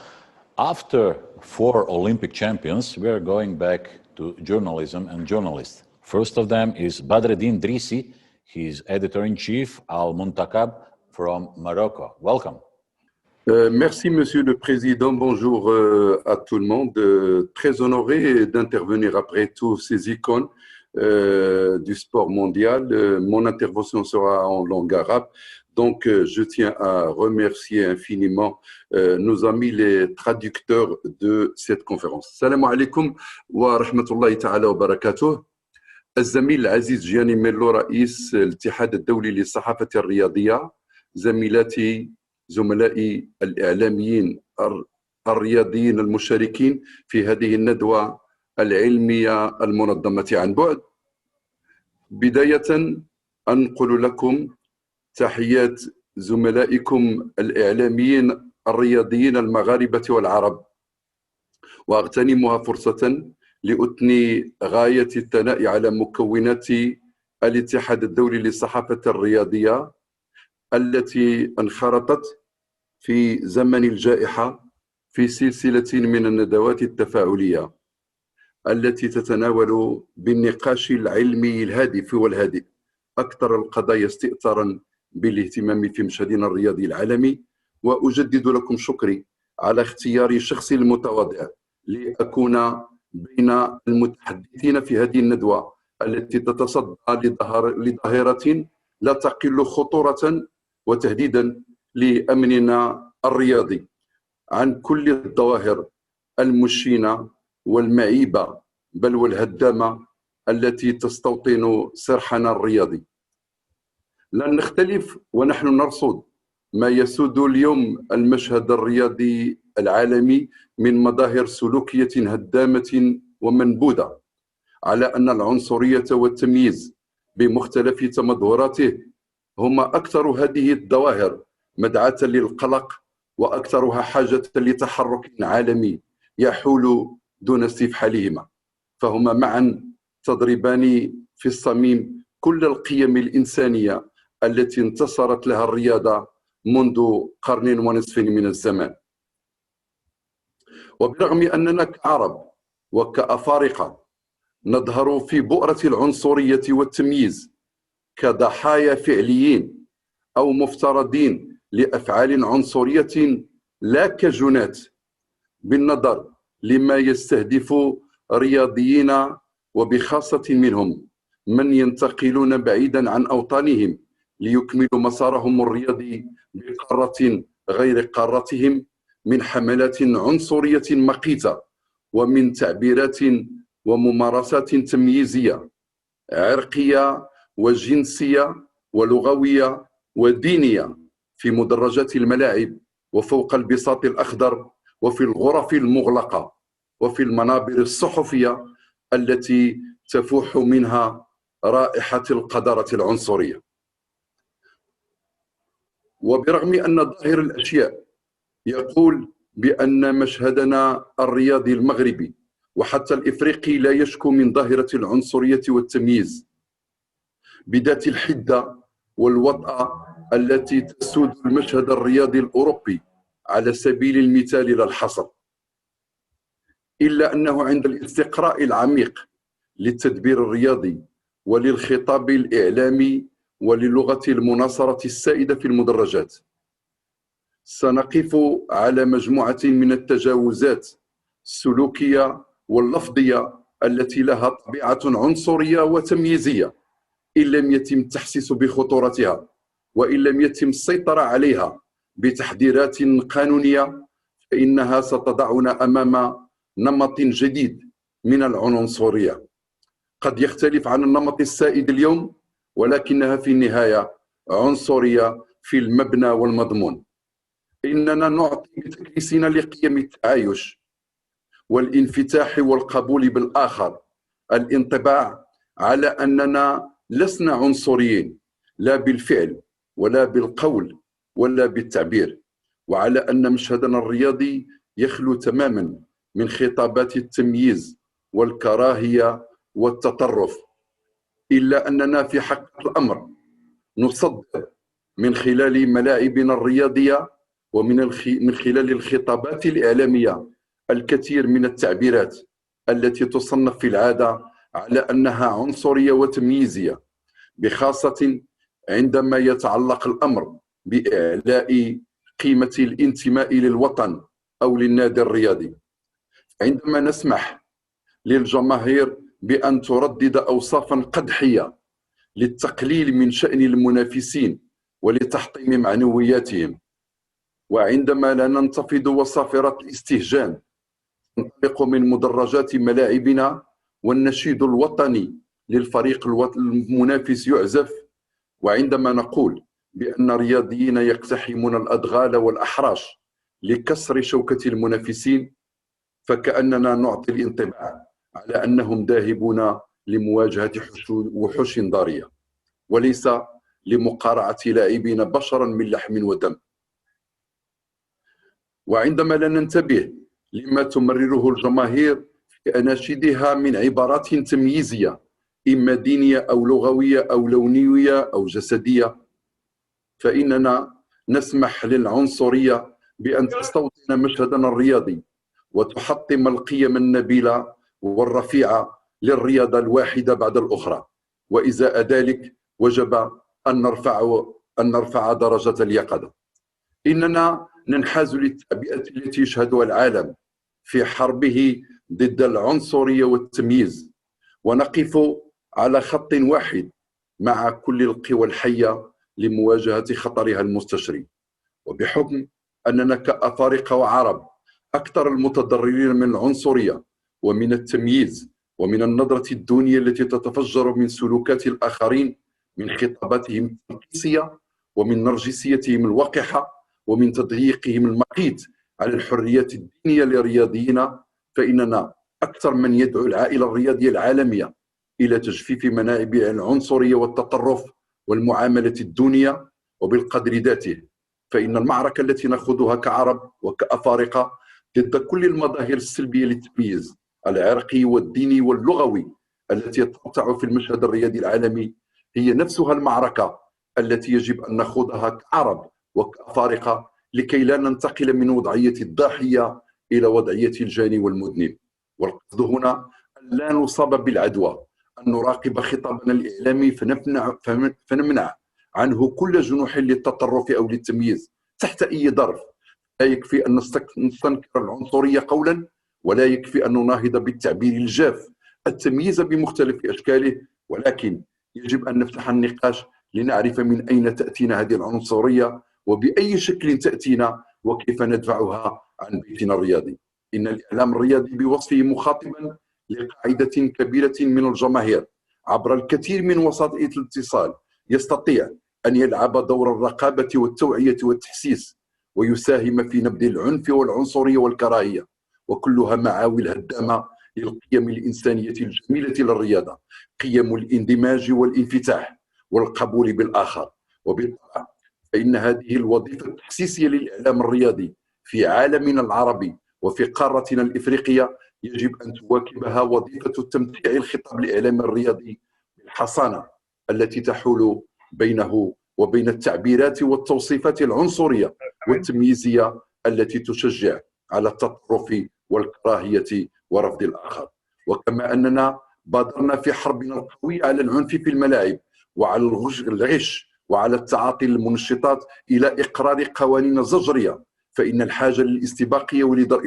after 4 Olympic champions, we are going back to journalism and journalists. First of them is Badreddin Drisi. He's editor-in-chief Al-Muntakab from Morocco. Welcome. Merci, Monsieur le Président. Bonjour à tout le monde. Très honoré d'intervenir après tous ces icônes du sport mondial. Mon intervention sera en langue arabe. Donc, je tiens à remercier infiniment nos amis les traducteurs de cette conférence. Salam alaikum wa rahmatullahi ta'ala wa barakatuh. الزميل العزيز جياني ميلو رئيس الاتحاد الدولي للصحافة الرياضية، زميلاتي زملائي الإعلاميين الرياضيين المشاركين في هذه الندوة العلمية المنظمة عن بعد. بداية أنقل لكم تحيات زملائكم الإعلاميين الرياضيين المغاربة والعرب، وأغتنمها فرصة لأثني غاية الثناء على مكونات الاتحاد الدولي للصحافة الرياضية التي انخرطت في زمن الجائحة في سلسلة من الندوات التفاعلية التي تتناول بالنقاش العلمي الهادف والهادئ أكثر القضايا استئثارا بالاهتمام في مشهدنا الرياضي العالمي. وأجدد لكم شكري على اختيار شخصي المتواضع لأكون بين المتحدثين في هذه الندوة التي تتصدى لظاهرة لا تقل خطورة وتهديدا لأمننا الرياضي عن كل الظواهر المشينة والمعيبة بل والهدامة التي تستوطن سرحنا الرياضي. لن نختلف ونحن نرصد ما يسود اليوم المشهد الرياضي العالمي من مظاهر سلوكية هدامة ومنبوذة، على أن العنصرية والتمييز بمختلف تمظهراته هما أكثر هذه الظواهر مدعاة للقلق وأكثرها حاجة لتحرك عالمي يحول دون استفحالهما، فهما معا تضربان في الصميم كل القيم الإنسانية التي انتصرت لها الرياضة منذ قرن ونصف من الزمان. وبرغم أننا كعرب وكأفارقة نظهر في بؤرة العنصرية والتمييز كضحايا فعليين أو مفترضين لأفعال عنصرية لا كجنات، بالنظر لما يستهدف رياضيين وبخاصة منهم من ينتقلون بعيدا عن أوطانهم ليكملوا مسارهم الرياضي بقارة غير قارتهم من حملات عنصرية مقيتة ومن تعبيرات وممارسات تمييزية عرقية وجنسية ولغوية ودينية في مدرجات الملاعب وفوق البساط الأخضر وفي الغرف المغلقة وفي المنابر الصحفية التي تفوح منها رائحة القذارة العنصرية. وبرغم أن ظاهر الأشياء يقول بأن مشهدنا الرياضي المغربي وحتى الإفريقي لا يشكو من ظاهرة العنصرية والتمييز بذات الحدة والوطأة التي تسود المشهد الرياضي الأوروبي على سبيل المثال لا الحصر، إلا أنه عند الاستقراء العميق للتدبير الرياضي وللخطاب الإعلامي وللغة المناصرة السائدة في المدرجات سنقف على مجموعة من التجاوزات السلوكية واللفظية التي لها طبيعة عنصرية وتمييزية إن لم يتم التحسيس بخطورتها وإن لم يتم السيطرة عليها بتحذيرات قانونية، فإنها ستضعنا أمام نمط جديد من العنصرية قد يختلف عن النمط السائد اليوم، ولكنها في النهاية عنصرية في المبنى والمضمون. إننا نعطي بتكريسنا لقيم التعايش والانفتاح والقبول بالآخر الانطباع على أننا لسنا عنصريين لا بالفعل ولا بالقول ولا بالتعبير، وعلى أن مشهدنا الرياضي يخلو تماما من خطابات التمييز والكراهية والتطرف، إلا أننا في حقيقة الأمر نصدر من خلال ملاعبنا الرياضية من خلال الخطابات الإعلامية الكثير من التعبيرات التي تصنف في العادة على أنها عنصرية وتمييزية، بخاصة عندما يتعلق الأمر بإعلاء قيمة الانتماء للوطن أو للنادي الرياضي. عندما نسمح للجماهير بأن تردد أوصافا قدحية للتقليل من شأن المنافسين ولتحطيم معنوياتهم، وعندما لا ننتفض وصافرة الاستهجان ننطلق من مدرجات ملاعبنا والنشيد الوطني للفريق المنافس يعزف، وعندما نقول بأن رياضيين يقتحمون الأدغال والأحراش لكسر شوكة المنافسين، فكأننا نعطي الانطباع على أنهم ذاهبون لمواجهة وحوش ضارية وليس لمقارعة لاعبين بشرا من لحم ودم. وعندما لا ننتبه لما تمرره الجماهير في أناشيدها من عبارات تمييزية إما دينية أو لغوية أو لونية أو جسدية، فإننا نسمح للعنصرية بأن تستوطن مشهدنا الرياضي وتحطم القيم النبيلة والرفيعة للرياضة الواحدة بعد الأخرى، وإزاء ذلك وجب أن نرفع درجة اليقظة. إننا ننحاز للتعبئة التي يشهدها العالم في حربه ضد العنصرية والتمييز، ونقف على خط واحد مع كل القوى الحية لمواجهة خطرها المستشري. وبحكم أننا كأفارقة وعرب أكثر المتضررين من العنصرية ومن التمييز ومن النظرة الدونية التي تتفجر من سلوكات الآخرين من خطاباتهم التنقيصية ومن نرجسيتهم الوقحة ومن تضييقهم المقيت على الحريات الدينية لرياضينا، فإننا أكثر من يدعو العائلة الرياضية العالمية إلى تجفيف منابع العنصرية والتطرف والمعاملة الدونية. وبالقدر ذاته فإن المعركة التي نخوضها كعرب وكأفارقة ضد كل المظاهر السلبية للتمييز العرقي والديني واللغوي التي تقطع في المشهد الرياضي العالمي هي نفسها المعركة التي يجب أن نخوضها كعرب وكأفارقة لكي لا ننتقل من وضعية الضاحية إلى وضعية الجاني والمذنب. والقصد هنا أن لا نصاب بالعدوى، أن نراقب خطابنا الإعلامي فنمنع عنه كل جنوح للتطرف أو للتمييز تحت أي ظرف. لا يكفي أن نستنكر العنصرية قولا، ولا يكفي أن نناهض بالتعبير الجاف التمييز بمختلف أشكاله، ولكن يجب أن نفتح النقاش لنعرف من أين تأتينا هذه العنصرية وبأي شكل تأتينا وكيف ندفعها عن بيتنا الرياضي. إن الإعلام الرياضي بوصفه مخاطبا لقاعدة كبيرة من الجماهير عبر الكثير من وسائل الاتصال يستطيع أن يلعب دور الرقابة والتوعية والتحسيس ويساهم في نبذ العنف والعنصرية والكراهية، وكلها معاول هدامة للقيم الإنسانية الجميلة للرياضة، قيم الاندماج والانفتاح والقبول بالآخر. وبالطبع فإن هذه الوظيفة التأسيسية للإعلام الرياضي في عالمنا العربي وفي قارتنا الإفريقية يجب أن تواكبها وظيفة تمتيع الخطاب الإعلامي الرياضي بالحصانة التي تحول بينه وبين التعبيرات والتوصيفات العنصرية والتمييزية التي تشجع على التطرف والكراهية ورفض الآخر. وكما أننا بادرنا في حربنا القوية على العنف في الملاعب وعلى الغش وعلى التعاطي المنشطات إلى إقرار قوانين زجرية، فإن الحاجة للاستباقية ولدرء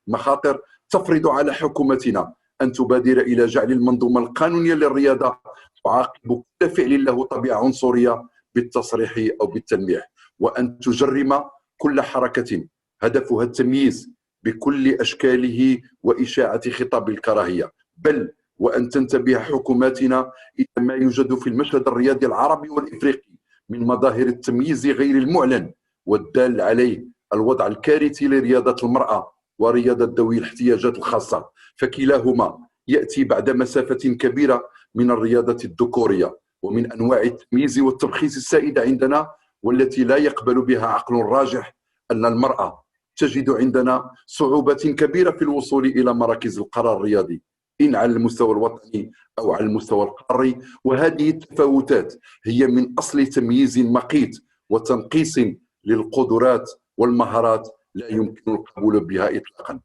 المخاطر تفرض على حكومتنا أن تبادر إلى جعل المنظومة القانونية للرياضة تعاقب كل فعل له طبيعة عنصرية بالتصريح أو بالتلميح، وأن تجرم كل حركة هدفها التمييز بكل أشكاله وإشاعة خطاب الكراهية، بل وأن تنتبه حكوماتنا إلى ما يوجد في المشهد الرياضي العربي والإفريقي من مظاهر التمييز غير المعلن والدال عليه الوضع الكارثي لرياضة المرأة ورياضة ذوي الاحتياجات الخاصة، فكلاهما يأتي بعد مسافة كبيرة من الرياضة الذكورية ومن أنواع التمييز والتبخيس السائدة عندنا، والتي لا يقبل بها عقل راجح أن المرأة تجد عندنا صعوبة كبيرة في الوصول إلى مراكز القرار الرياضي إن على المستوى الوطني أو على المستوى القاري. وهذه التفاوتات هي من أصل تمييز مقيت وتنقيص للقدرات والمهارات لا يمكن القبول بها إطلاقا.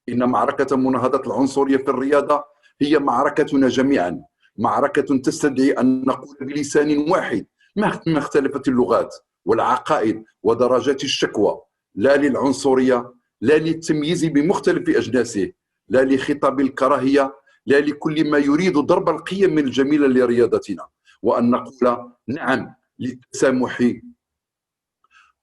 إن معركة مناهضة العنصرية في الرياضة هي معركتنا جميعا، معركة تستدعي أن نقول بلسان واحد مهما اختلفت اللغات والعقائد ودرجات الشكوى، لا للعنصرية، لا للتمييز بمختلف أجناسه، لا لخطاب الكراهية، لا لكل ما يريد ضرب القيم الجميلة لرياضتنا، وأن نقول نعم للتسامح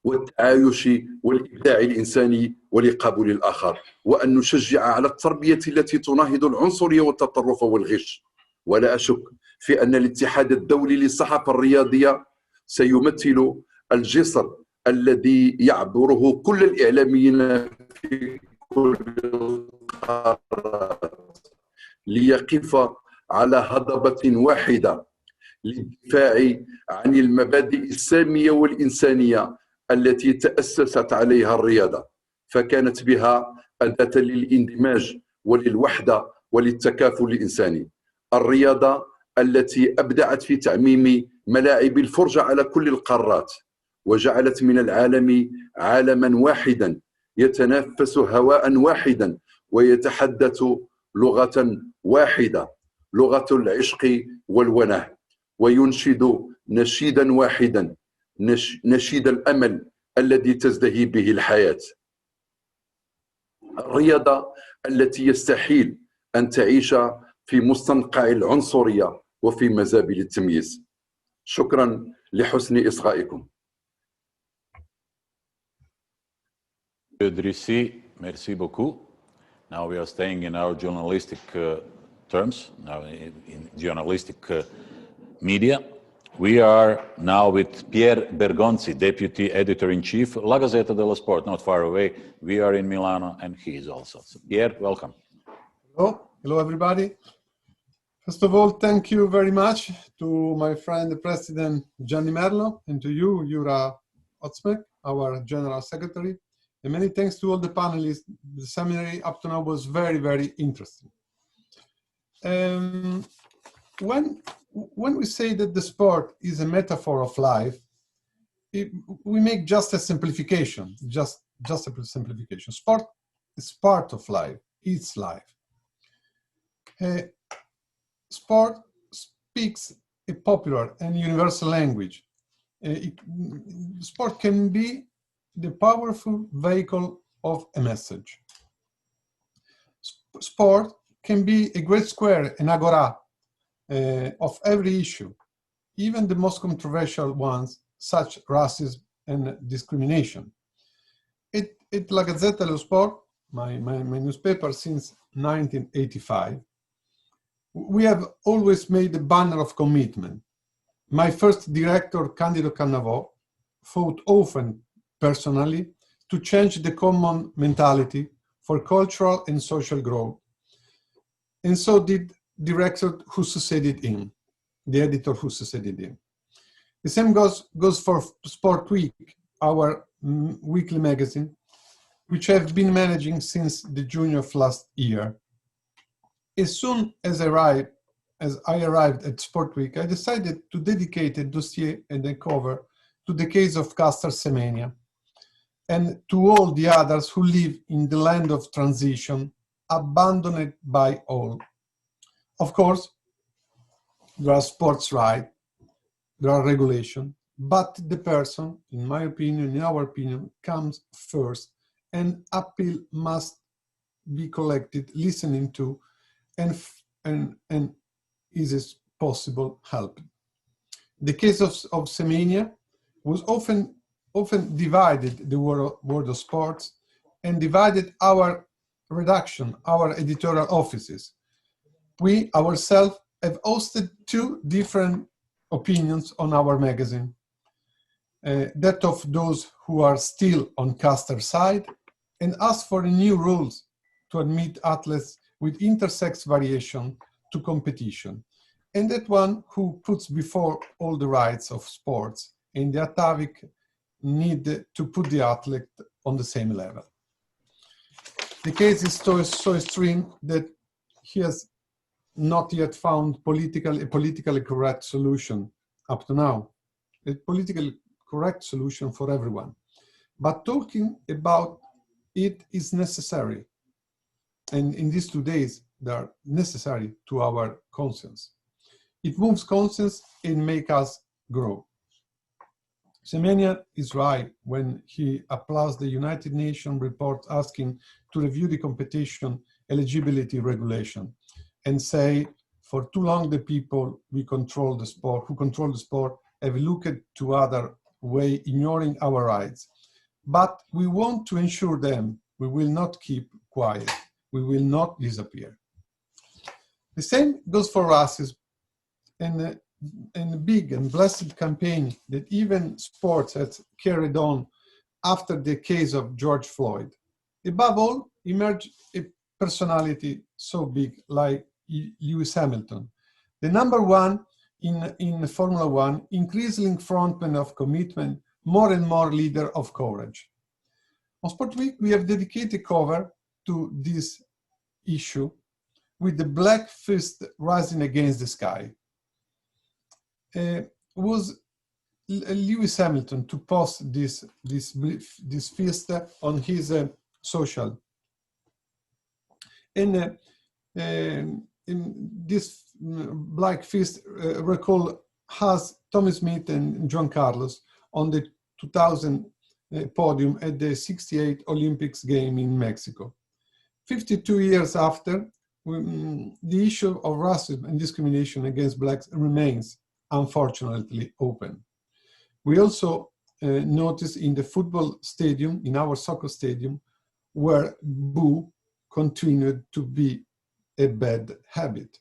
والتعايش والإبداع الإنساني ولقبول الآخر، وأن نشجع على التربية التي تناهض العنصرية والتطرف والغش. ولا أشك في أن الاتحاد الدولي للصحافة الرياضية سيمثل الجسر الذي يعبره كل الإعلاميين في كل القارات ليقف على هضبة واحدة للدفاع عن المبادئ السامية والإنسانية التي تأسست عليها الرياضة، فكانت بها أداة للاندماج وللوحدة وللتكافل الإنساني. الرياضة التي أبدعت في تعميم ملاعب الفرجة على كل القارات وجعلت من العالم عالما واحدا يتنافس هواء واحدا ويتحدث لغة واحدة، لغة العشق والوناه، وينشد نشيدا واحدا، نشيد الأمل الذي تزدهي به الحياة. الرياضة التي يستحيل أن تعيش في مستنقع العنصرية وفي مزابل التمييز. شكرا لحسن إصغائكم. Merci beaucoup. Now we are staying in our journalistic terms, now in journalistic media. We are now with Pier Bergonzi, Deputy Editor-in-Chief, La Gazzetta dello Sport, not far away. We are in Milano and he is also. So, Pier, welcome. Hello everybody. First of all, thank you very much to my friend, the President Gianni Merlo, and to you, Jura Otsmek, our General Secretary. And many thanks to all the panelists. The seminary up to now was very, very interesting. When we say that the sport is a metaphor of life, we make just a simplification, just a simplification. Sport is part of life, it's life. Sport speaks a popular and universal language. Sport can be the powerful vehicle of a message. Sport can be a great square, an agora, of every issue, even the most controversial ones, such racism and discrimination. At La Gazzetta dello Sport, my newspaper since 1985, we have always made a banner of commitment. My first director, Candido Cannavò, fought often personally to change the common mentality for cultural and social growth. And so did the director who succeeded him, the editor who succeeded him. The same goes for Sport Week, our weekly magazine, which I've been managing since the June of last year. As soon as I arrived at Sport Week, I decided to dedicate a dossier and a cover to the case of Caster Semenya and to all the others who live in the land of transition, abandoned by all. Of course, there are sports rights, there are regulations, but the person, in my opinion, in our opinion, comes first, and appeal must be collected, listening to, and is it possible help. The case of Semenya was often divided the world of sports and divided our redaction, our editorial offices. We ourselves have hosted two different opinions on our magazine. That of those who are still on Caster's side and ask for new rules to admit athletes with intersex variation to competition, and that one who puts before all the rights of sports and the atavic need to put the athlete on the same level. The case is so extreme that he has not yet found a politically correct solution up to now, a politically correct solution for everyone. But talking about it is necessary. And in these 2 days, they are necessary to our conscience. It moves conscience and makes us grow. Semenya is right when he applauds the United Nations report asking to review the competition eligibility regulation and say, for too long the people who control the sport have looked to other way, ignoring our rights. But we want to ensure them. We will not keep quiet. We will not disappear. The same goes for racism and a big and blessed campaign that even sports has carried on after the case of George Floyd. Above all, emerged a personality so big like Lewis Hamilton, the number one in Formula One, increasing frontman of commitment, more and more leader of courage. On Sport Week, we have dedicated cover to this issue with the black fist rising against the sky. Was Lewis Hamilton to post this fist on his social. And this black fist recall has Tommy Smith and John Carlos on the 2000 podium at the 68 Olympics game in Mexico. 52 years after, the issue of racism and discrimination against blacks remains, unfortunately, open. We also notice in the football stadium, in our soccer stadium, where boo continued to be a bad habit.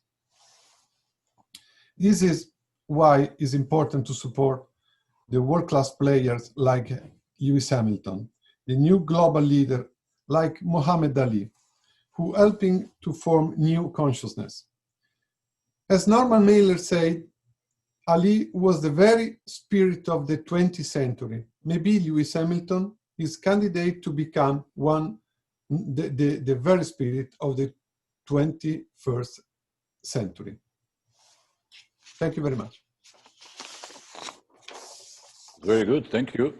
This is why it's important to support the world-class players like Lewis Hamilton, the new global leader like Muhammad Ali, who helping to form new consciousness. As Norman Mailer said, Ali was the very spirit of the 20th century. Maybe Lewis Hamilton is candidate to become the very spirit of the 21st century. Thank you very much. Very good, thank you.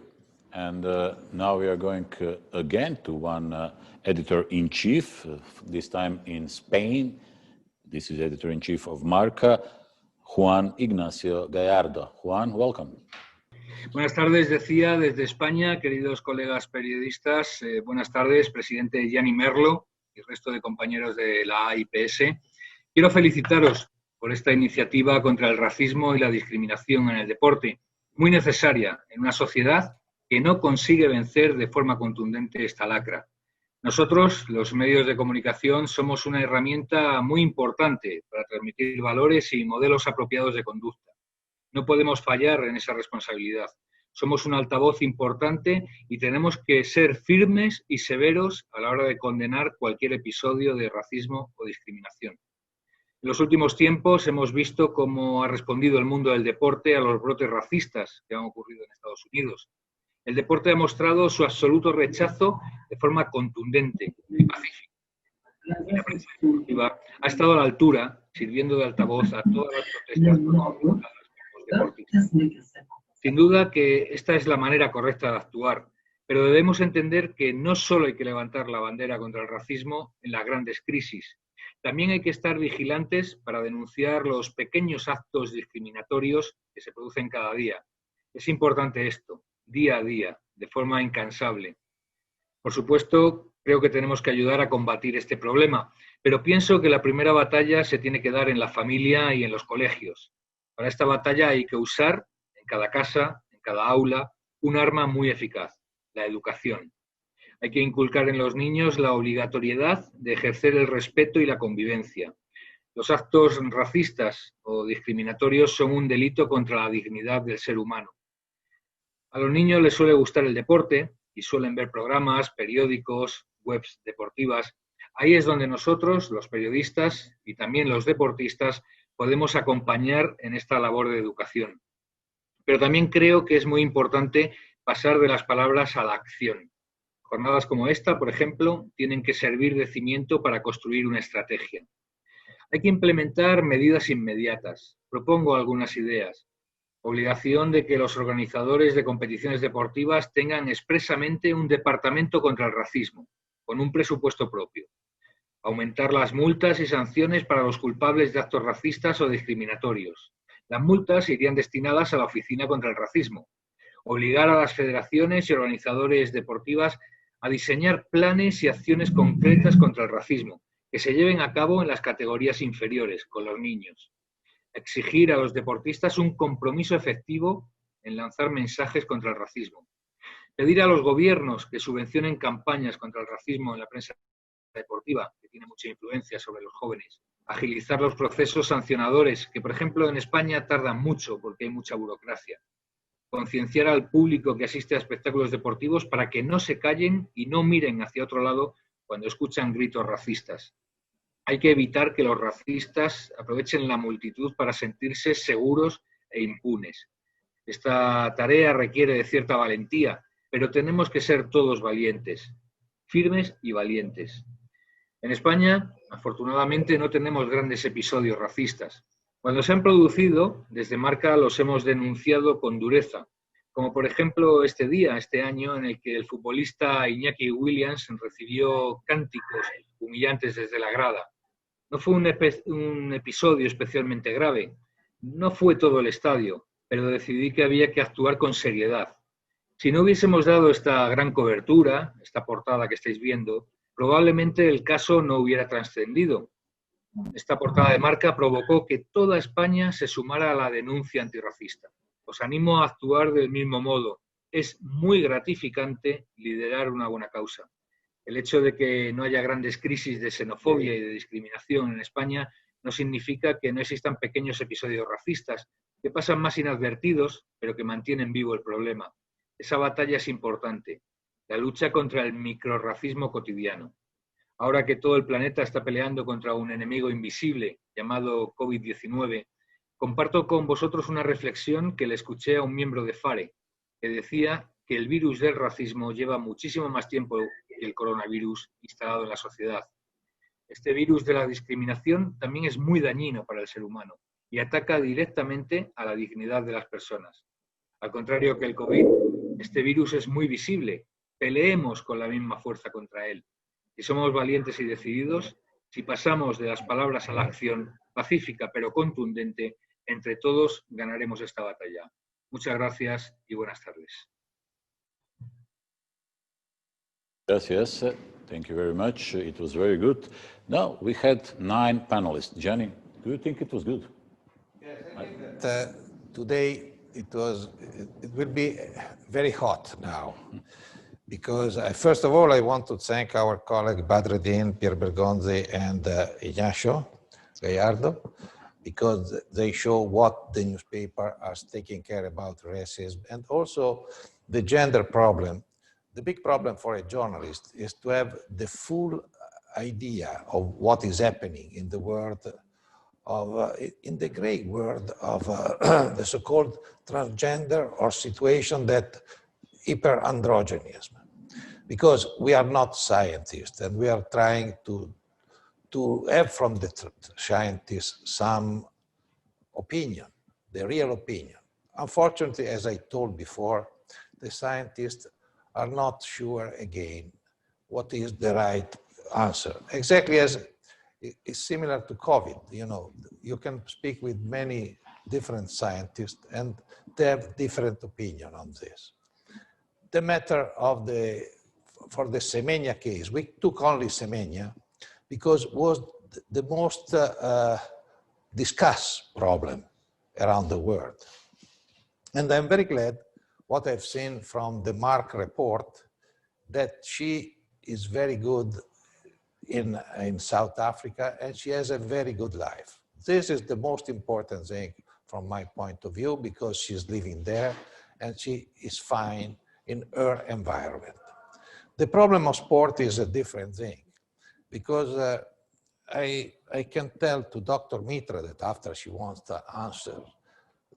And now we are going again to one editor-in-chief, this time in Spain. This is editor-in-chief of Marca, Juan Ignacio Gallardo. Juan, welcome. Buenas tardes, decía desde España, queridos colegas periodistas. Buenas tardes, presidente Gianni Merlo y el resto de compañeros de la AIPS. Quiero felicitaros por esta iniciativa contra el racismo y la discriminación en el deporte, muy necesaria en una sociedad que no consigue vencer de forma contundente esta lacra. Nosotros, los medios de comunicación, somos una herramienta muy importante para transmitir valores y modelos apropiados de conducta. No podemos fallar en esa responsabilidad. Somos un altavoz importante y tenemos que ser firmes y severos a la hora de condenar cualquier episodio de racismo o discriminación. En los últimos tiempos hemos visto cómo ha respondido el mundo del deporte a los brotes racistas que han ocurrido en Estados Unidos. El deporte ha mostrado su absoluto rechazo de forma contundente y pacífica. Y la prensa deportiva ha estado a la altura, sirviendo de altavoz a todas las protestas por los deportistas. Sin duda que esta es la manera correcta de actuar, pero debemos entender que no solo hay que levantar la bandera contra el racismo en las grandes crisis, también hay que estar vigilantes para denunciar los pequeños actos discriminatorios que se producen cada día. Es importante esto, día a día, de forma incansable. Por supuesto, creo que tenemos que ayudar a combatir este problema, pero pienso que la primera batalla se tiene que dar en la familia y en los colegios. Para esta batalla hay que usar en cada casa, en cada aula, un arma muy eficaz, la educación. Hay que inculcar en los niños la obligatoriedad de ejercer el respeto y la convivencia. Los actos racistas o discriminatorios son un delito contra la dignidad del ser humano. A los niños les suele gustar el deporte y suelen ver programas, periódicos, webs deportivas. Ahí es donde nosotros, los periodistas y también los deportistas, podemos acompañar en esta labor de educación. Pero también creo que es muy importante pasar de las palabras a la acción. Jornadas como esta, por ejemplo, tienen que servir de cimiento para construir una estrategia. Hay que implementar medidas inmediatas. Propongo algunas ideas. Obligación de que los organizadores de competiciones deportivas tengan expresamente un departamento contra el racismo, con un presupuesto propio. Aumentar las multas y sanciones para los culpables de actos racistas o discriminatorios. Las multas irían destinadas a la Oficina contra el Racismo. Obligar a las federaciones y organizadores deportivas a diseñar planes y acciones concretas contra el racismo, que se lleven a cabo en las categorías inferiores, con los niños. Exigir a los deportistas un compromiso efectivo en lanzar mensajes contra el racismo. Pedir a los gobiernos que subvencionen campañas contra el racismo en la prensa deportiva, que tiene mucha influencia sobre los jóvenes. Agilizar los procesos sancionadores, que por ejemplo en España tardan mucho porque hay mucha burocracia. Concienciar al público que asiste a espectáculos deportivos para que no se callen y no miren hacia otro lado cuando escuchan gritos racistas. Hay que evitar que los racistas aprovechen la multitud para sentirse seguros e impunes. Esta tarea requiere de cierta valentía, pero tenemos que ser todos valientes, firmes y valientes. En España, afortunadamente, no tenemos grandes episodios racistas. Cuando se han producido, desde Marca los hemos denunciado con dureza, como por ejemplo este año, en el que el futbolista Iñaki Williams recibió cánticos humillantes desde la grada. No fue un episodio especialmente grave, no fue todo el estadio, pero decidí que había que actuar con seriedad. Si no hubiésemos dado esta gran cobertura, esta portada que estáis viendo, probablemente el caso no hubiera trascendido. Esta portada de Marca provocó que toda España se sumara a la denuncia antirracista. Os animo a actuar del mismo modo. Es muy gratificante liderar una buena causa. El hecho de que no haya grandes crisis de xenofobia y de discriminación en España no significa que no existan pequeños episodios racistas que pasan más inadvertidos, pero que mantienen vivo el problema. Esa batalla es importante, la lucha contra el microrracismo cotidiano. Ahora que todo el planeta está peleando contra un enemigo invisible llamado COVID-19, comparto con vosotros una reflexión que le escuché a un miembro de FARE, que decía que el virus del racismo lleva muchísimo más tiempo que el coronavirus instalado en la sociedad. Este virus de la discriminación también es muy dañino para el ser humano y ataca directamente a la dignidad de las personas. Al contrario que el COVID, este virus es muy visible. Peleemos con la misma fuerza contra él. Si somos valientes y decididos, si pasamos de las palabras a la acción pacífica pero contundente, entre todos ganaremos esta batalla. Muchas gracias y buenas tardes. Gracias. Thank you very much. It was very good. Now, we had 9 panelists. Gianni, do you think it was good? Yes, I think that today it will be very hot now. Because first of all, I want to thank our colleague Badreddin, Pierre Bergonzi, and Ignacio Gallardo, because they show what the newspaper is taking care about racism and also the gender problem. The big problem for a journalist is to have the full idea of what is happening in the world of, in the Greek word of the so-called transgender or situation that hyperandrogenism. Because we are not scientists and we are trying to have from the scientists some opinion, the real opinion. Unfortunately, as I told before, the scientists are not sure again what is the right answer. Exactly as it's similar to COVID, you know, you can speak with many different scientists and they have different opinion on this. The matter of for the Semenya case, we took only Semenya because it was the most discussed problem around the world. And I'm very glad what I've seen from the Mark report, that she is very good in South Africa and she has a very good life. This is the most important thing from my point of view, because she's living there and she is fine in her environment. The problem of sport is a different thing, because I can tell to Dr. Mitra that after she wants to answer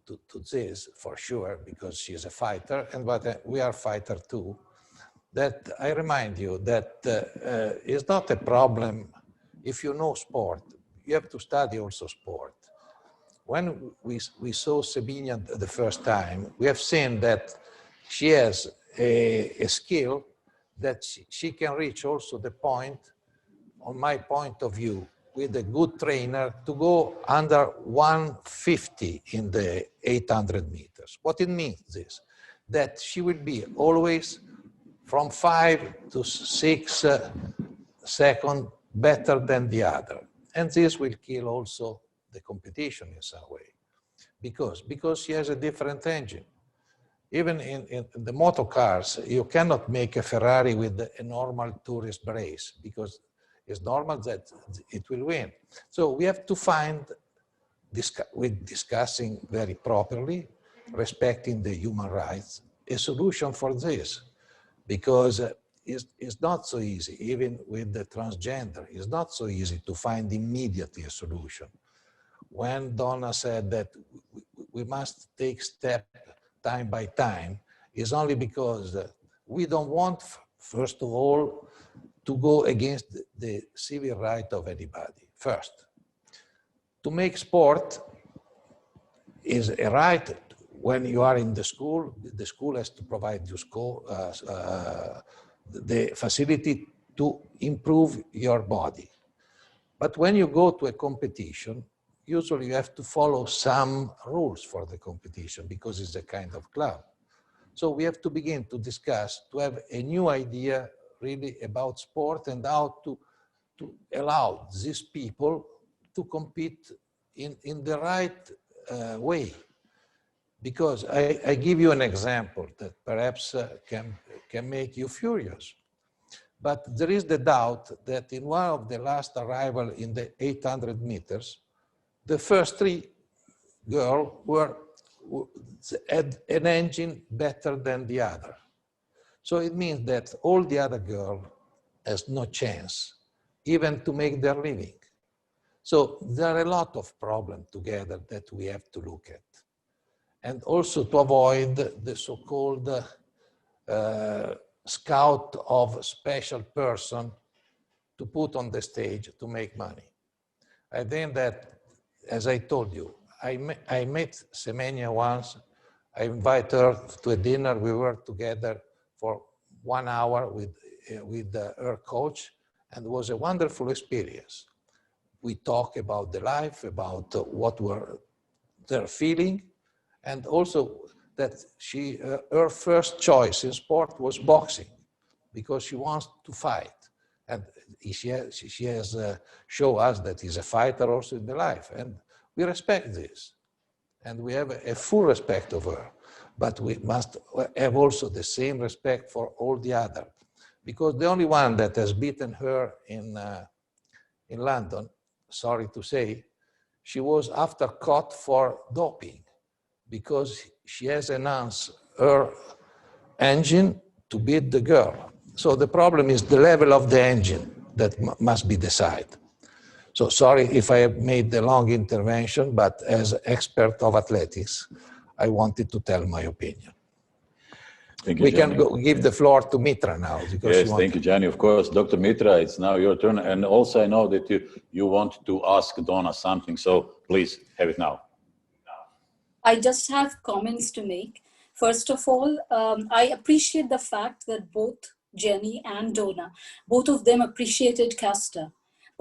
to this for sure, because she is a fighter, and but we are fighter too, that I remind you that it's not a problem if you know sport. You have to study also sport. When we saw Semenya the first time, we have seen that she has a skill that she can reach also the point, on my point of view, with a good trainer, to go under 150 in the 800 meters. What it means is that she will be always from 5 to 6 seconds better than the other. And this will kill also the competition in some way. Because she has a different engine. Even in the motor cars, you cannot make a Ferrari with a normal tourist race, because it's normal that it will win. So we have to find, with discussing very properly, respecting the human rights, a solution for this. Because it's not so easy, even with the transgender, it's not so easy to find immediately a solution. When Donna said that we must take steps time by time, is only because we don't want, first of all, to go against the civil right of anybody. First, to make sport is a right. When you are in the school has to provide you the facility to improve your body. But when you go to a competition, usually you have to follow some rules for the competition, because it's a kind of club. So we have to begin to discuss, to have a new idea really about sport and how to allow these people to compete in the right way. Because I give you an example that perhaps can make you furious. But there is the doubt that in one of the last arrival in the 800 meters, the first 3 girls had an engine better than the other. So it means that all the other girls has no chance even to make their living. So there are a lot of problems together that we have to look at. And also to avoid the so-called scout of special person to put on the stage to make money. I think that, as I told you, I met Semenya once. I invited her to a dinner. We were together for 1 hour with her coach, and it was a wonderful experience. We talked about the life, about what were their feeling, and also that her first choice in sport was boxing, because she wants to fight. And she has shown us that he's a fighter also in the life. And we respect this. And we have a full respect of her. But we must have also the same respect for all the others. Because the only one that has beaten her in London, sorry to say, she was after caught for doping, because she has enhanced her engine to beat the girl. So the problem is the level of the engine that must be decided. So sorry if I have made the long intervention, but as expert of athletics, I wanted to tell my opinion. Thank you, We Gianni. can give the floor to Mitra now. Because Yes, thank you, Gianni. Of course, Dr. Mitra, it's now your turn. And also I know that you want to ask Donna something, so please have it now. I just have comments to make. First of all, I appreciate the fact that both Jenny and Donna, both of them appreciated Castor.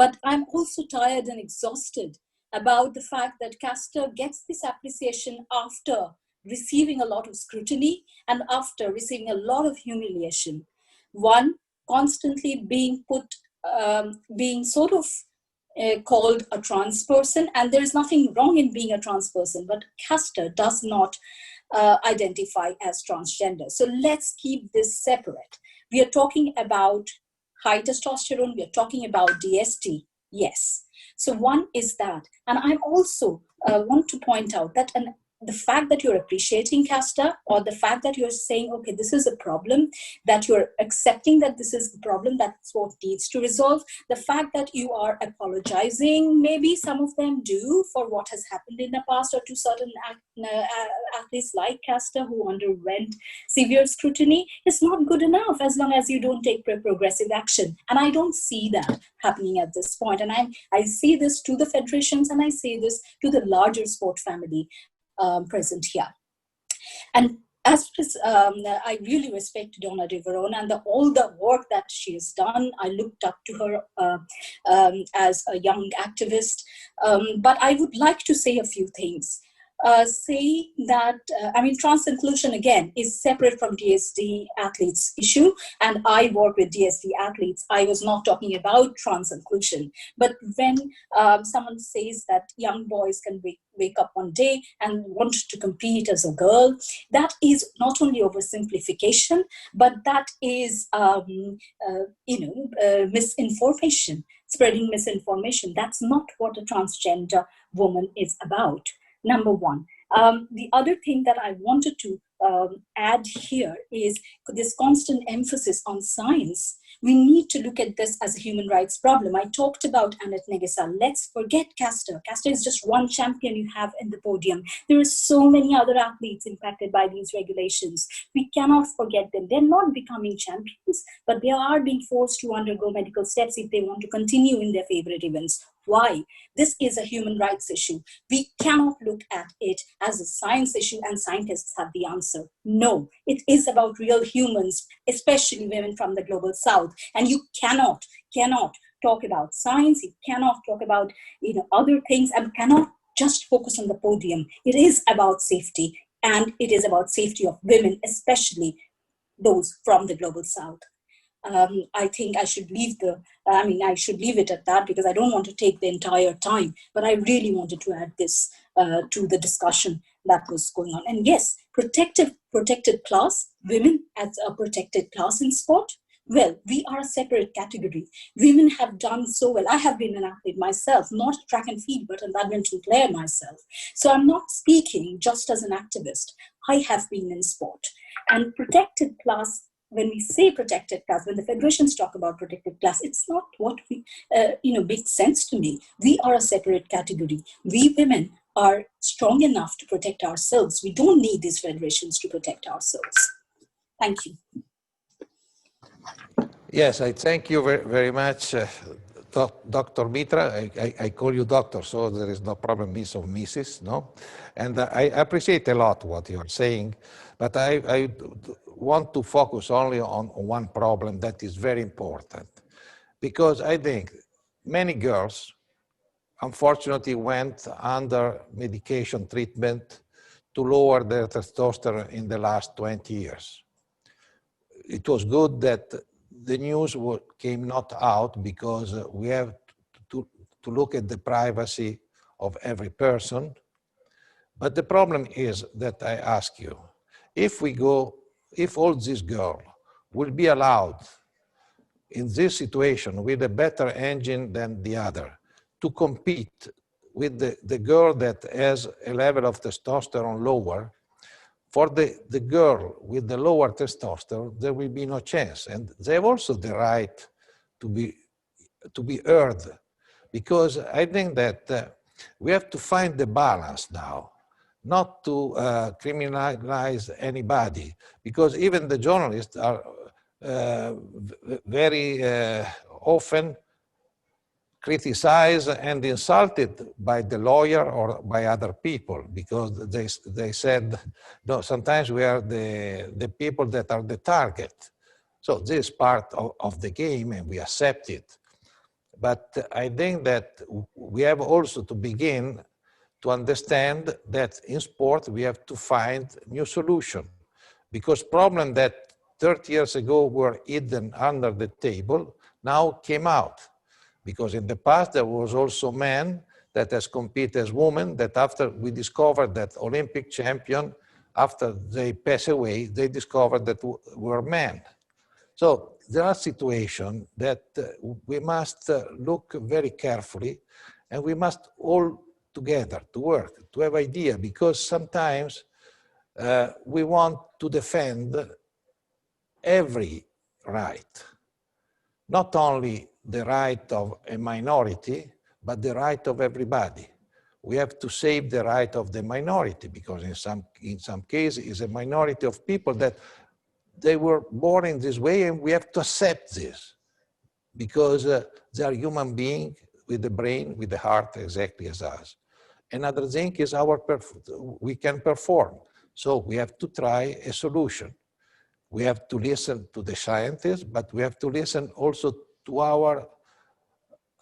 But I'm also tired and exhausted about the fact that Castor gets this appreciation after receiving a lot of scrutiny and after receiving a lot of humiliation. One, constantly being being sort of called a trans person, and there is nothing wrong in being a trans person, but Castor does not identify as transgender. So let's keep this separate. We are talking about high testosterone, we are talking about DST, yes. So one is that, and I also want to point out that the fact that you're appreciating Castor, or the fact that you're saying, okay, this is a problem, that you're accepting that this is the problem, that's what needs to resolve. The fact that you are apologizing, maybe some of them do, for what has happened in the past, or to certain athletes like Castor who underwent severe scrutiny, is not good enough as long as you don't take progressive action. And I don't see that happening at this point. And I say this to the federations, and I say this to the larger sport family present here. And as I really respect Donna De Verona and all the work that she has done. I looked up to her as a young activist. But I would like to say a few things. Say that, trans inclusion again is separate from DSD athletes issue, and I work with DSD athletes. I was not talking about trans inclusion, but when someone says that young boys can wake up one day and want to compete as a girl, that is not only oversimplification, but that is misinformation, spreading misinformation. That's not what a transgender woman is about. Number one. The other thing that I wanted to add here is this constant emphasis on science. We need to look at this as a human rights problem. I talked about Annette Negesa. Let's forget Castor. Castor is just one champion you have in the podium. There are so many other athletes impacted by these regulations. We cannot forget them. They're not becoming champions, but they are being forced to undergo medical steps if they want to continue in their favorite events. Why? This is a human rights issue. We cannot look at it as a science issue and scientists have the answer. No, it is about real humans, especially women from the global south. And you cannot talk about science. You cannot talk about other things, and cannot just focus on the podium. It is about safety, and it is about safety of women, especially those from the global south. I think I should leave it at that because I don't want to take the entire time, but I really wanted to add this to the discussion that was going on. And yes, protected class, women as a protected class in sport. Well, we are a separate category. Women have done so well. I have been an athlete myself, not track and field, but a badminton player myself. So I'm not speaking just as an activist. I have been in sport. And protected class, when we say protected class, when the federations talk about protected class, it's not what we, makes sense to me. We are a separate category. We women are strong enough to protect ourselves. We don't need these federations to protect ourselves. Thank you. Yes, I thank you very, very much, Dr. Mitra. I call you doctor, so there is no problem, Miss or Mrs., no? And I appreciate a lot what you're saying, but I want to focus only on one problem that is very important, because I think many girls, unfortunately, went under medication treatment to lower their testosterone in the last 20 years. It was good that the news came not out, because we have to look at the privacy of every person. But the problem is that I ask you, if all these girls will be allowed in this situation with a better engine than the other to compete with the girl that has a level of testosterone lower, for the girl with the lower testosterone, there will be no chance. And they have also the right to be heard because I think that we have to find the balance now, not to criminalize anybody, because even the journalists are very often criticized and insulted by the lawyer or by other people, because they said, no, sometimes we are the people that are the target. So this is part of the game and we accept it. But I think that we have also to begin to understand that in sport we have to find new solutions, because problems that 30 years ago were hidden under the table now came out. Because in the past there was also men that has competed as women, that after we discovered that Olympic champion, after they pass away, they discovered that were men. So there are situations that we must look very carefully, and we must all together to work, to have idea, because sometimes we want to defend every right, not only the right of a minority, but the right of everybody. We have to save the right of the minority, because in some cases it's a minority of people that they were born in this way, and we have to accept this, because they are human beings with the brain, with the heart, exactly as us. Another thing is we can perform. So we have to try a solution. We have to listen to the scientists, but we have to listen also to our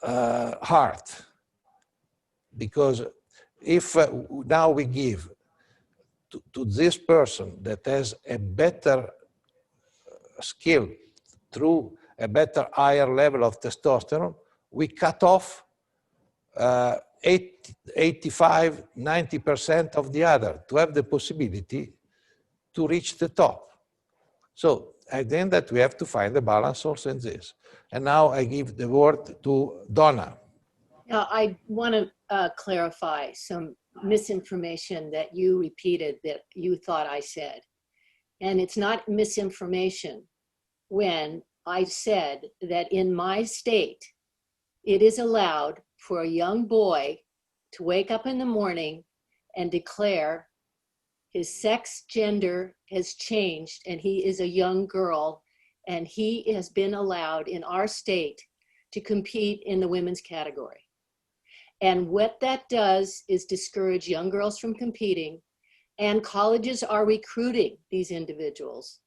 heart. Because if now we give to this person that has a better skill through a better higher level of testosterone, we cut off 85, 90% of the other to have the possibility to reach the top. So I think that we have to find the balance also in this. And now I give the word to Donna. I want to clarify some misinformation that you repeated that you thought I said. And it's not misinformation when I said that in my state, it is allowed for a young boy to wake up in the morning and declare his sex gender has changed and he is a young girl, and he has been allowed in our state to compete in the women's category. And what that does is discourage young girls from competing, and colleges are recruiting these individuals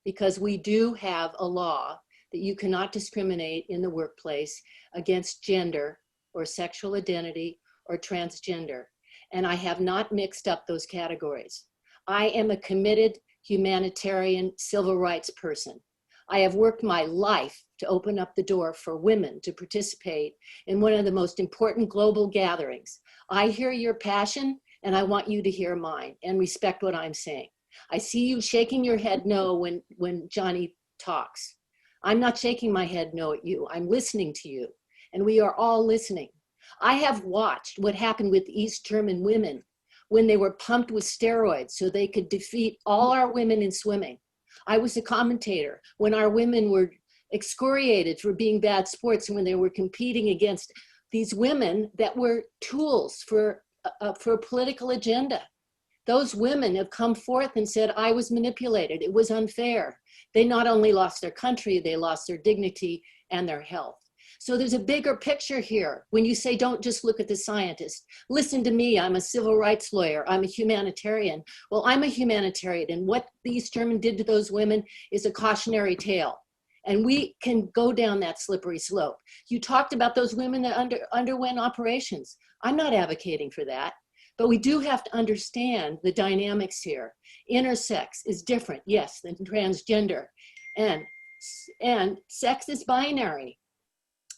because we do have a law that you cannot discriminate in the workplace against gender or sexual identity or transgender. And I have not mixed up those categories. I am a committed humanitarian civil rights person. I have worked my life to open up the door for women to participate in one of the most important global gatherings. I hear your passion, and I want you to hear mine and respect what I'm saying. I see you shaking your head no when Johnny talks. I'm not shaking my head no at you. I'm listening to you, and we are all listening. I have watched what happened with East German women when they were pumped with steroids so they could defeat all our women in swimming. I was a commentator when our women were excoriated for being bad sports and when they were competing against these women that were tools for a political agenda. Those women have come forth and said, I was manipulated, it was unfair. They not only lost their country, they lost their dignity and their health. So there's a bigger picture here. When you say, don't just look at the scientist, listen to me, I'm a civil rights lawyer, I'm a humanitarian. Well, I'm a humanitarian, and what the East German did to those women is a cautionary tale. And we can go down that slippery slope. You talked about those women that underwent operations. I'm not advocating for that, but we do have to understand the dynamics here. Intersex is different, yes, than transgender. And sex is binary.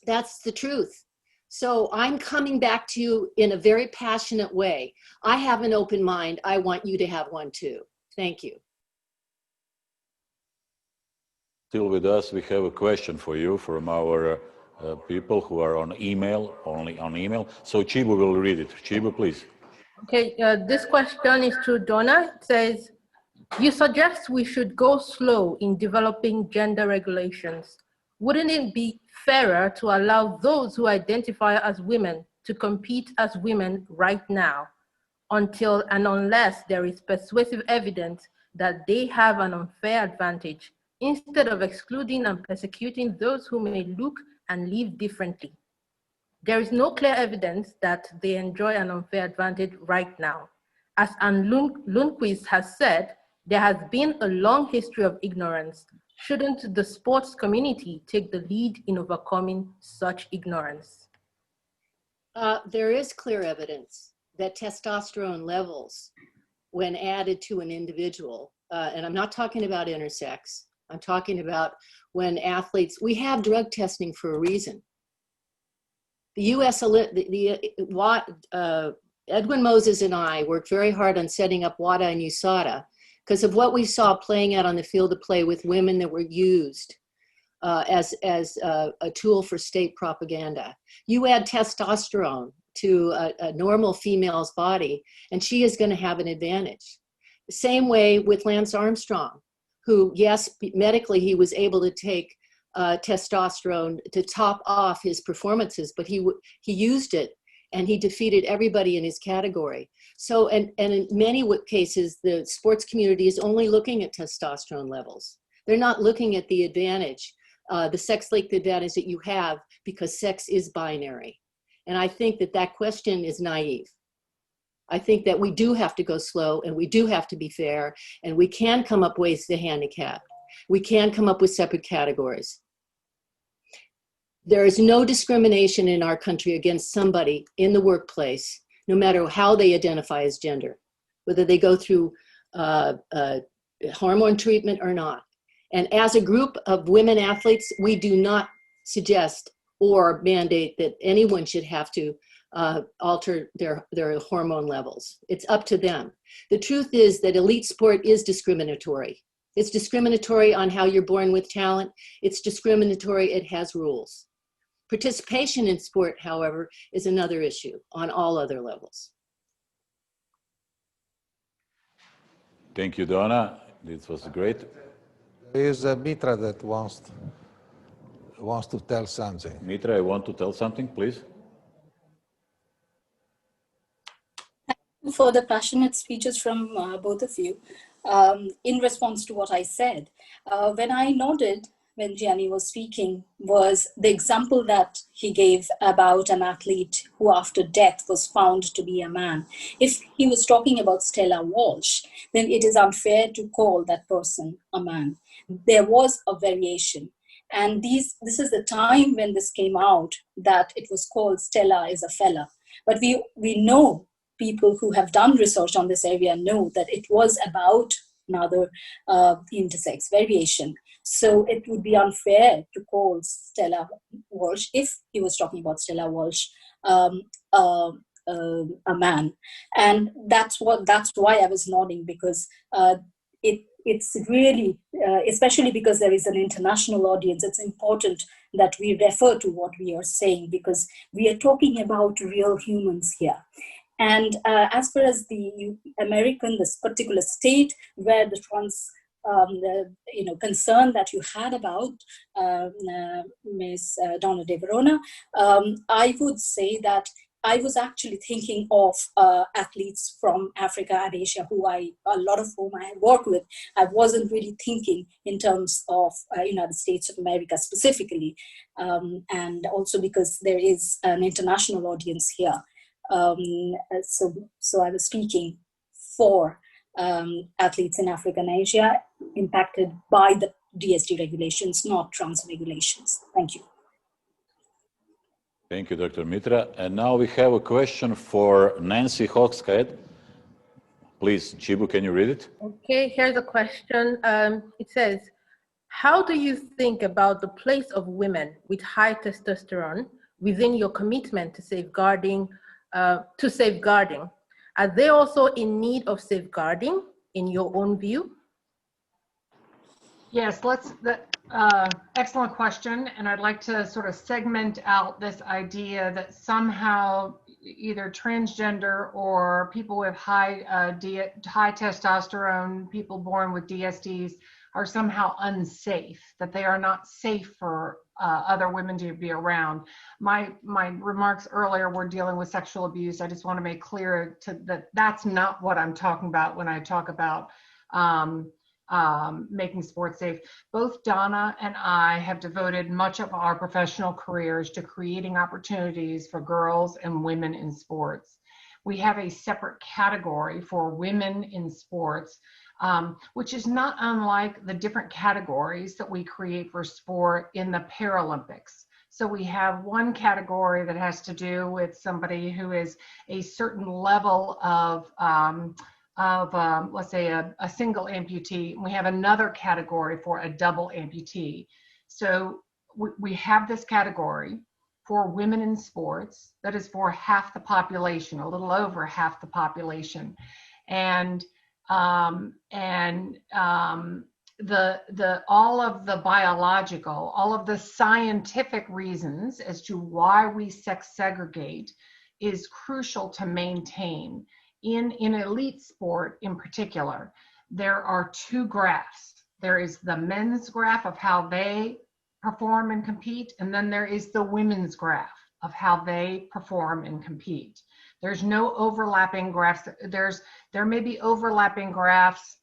That's the truth. So I'm coming back to you in a very passionate way. I have an open mind. I want you to have one too. Thank you. Still with us, we have a question for you from our people who are on email, only on email. So Chibu will read it. Chibu, please. Okay, this question is to Donna. It says, you suggest we should go slow in developing gender regulations. wouldn't it be fairer to allow those who identify as women to compete as women right now, until and unless there is persuasive evidence that they have an unfair advantage, instead of excluding and persecuting those who may look and live differently? There is no clear evidence that they enjoy an unfair advantage right now. As Anne Lundquist has said, there has been a long history of ignorance. Shouldn't the sports community take the lead in overcoming such ignorance? There is clear evidence that testosterone levels, when added to an individual, and I'm not talking about intersex, I'm talking about when athletes, we have drug testing for a reason. The US, Edwin Moses and I worked very hard on setting up WADA and USADA because of what we saw playing out on the field of play with women that were used as a tool for state propaganda. You add testosterone to a normal female's body, and she is going to have an advantage. The same way with Lance Armstrong, who, yes, medically he was able to take testosterone to top off his performances, but he used it and he defeated everybody in his category. So, and in many cases, the sports community is only looking at testosterone levels. They're not looking at the advantage, the sex-linked advantage that you have because sex is binary. And I think that that question is naive. I think that we do have to go slow and we do have to be fair, and we can come up ways to handicap. We can come up with separate categories. There is no discrimination in our country against somebody in the workplace, no matter how they identify as gender, whether they go through hormone treatment or not. And as a group of women athletes, we do not suggest or mandate that anyone should have to alter their hormone levels. It's up to them. The truth is that elite sport is discriminatory. It's discriminatory on how you're born with talent. It's discriminatory, it has rules. Participation in sport, however, is another issue on all other levels. Thank you, Donna. This was great. There is Mitra that wants to tell something. Mitra, you want to tell something, please? For the passionate speeches from both of you. In response to what I said, when I noted when Gianni was speaking was the example that he gave about an athlete who after death was found to be a man. If he was talking about Stella Walsh, then it is unfair to call that person a man. There was a variation. And this is the time when this came out that it was called Stella is a fella. But we know, people who have done research on this area know that it was about another intersex variation. So it would be unfair to call Stella Walsh, if he was talking about Stella Walsh, a man. And that's why I was nodding, because it's really, especially because there is an international audience, it's important that we refer to what we are saying, because we are talking about real humans here. And as far as the American, this particular state where the trans concern that you had about Ms. Donna De Verona, I would say that I was actually thinking of athletes from Africa and Asia, a lot of whom I work with. I wasn't really thinking in terms of United States of America specifically, and also because there is an international audience here. So I was speaking for athletes in Africa and Asia impacted by the DSD regulations, not trans regulations. Thank you. Thank you, Dr. Mitra. And now we have a question for Nancy Hogshead. Please, Chibu, can you read it? Okay, here's a question. It says, how do you think about the place of women with high testosterone within your commitment to safeguarding? Are they also in need of safeguarding, in your own view? Yes, excellent question. And I'd like to sort of segment out this idea that somehow either transgender or people with high testosterone, people born with DSDs, are somehow unsafe, that they are not safe for other women to be around. My remarks earlier were dealing with sexual abuse. I just want to make clear that that's not what I'm talking about when I talk about making sports safe. Both Donna and I have devoted much of our professional careers to creating opportunities for girls and women in sports. We have a separate category for women in sports, which is not unlike the different categories that we create for sport in the Paralympics. So we have one category that has to do with somebody who is a certain level of let's say a single amputee. We have another category for a double amputee. So we have this category for women in sports that is for half the population, a little over half the population. And all of the biological, all of the scientific reasons as to why we sex segregate is crucial to maintain. In elite sport in particular, there are two graphs. There is the men's graph of how they perform and compete, and then there is the women's graph of how they perform and compete. There's no overlapping graphs. There may be overlapping graphs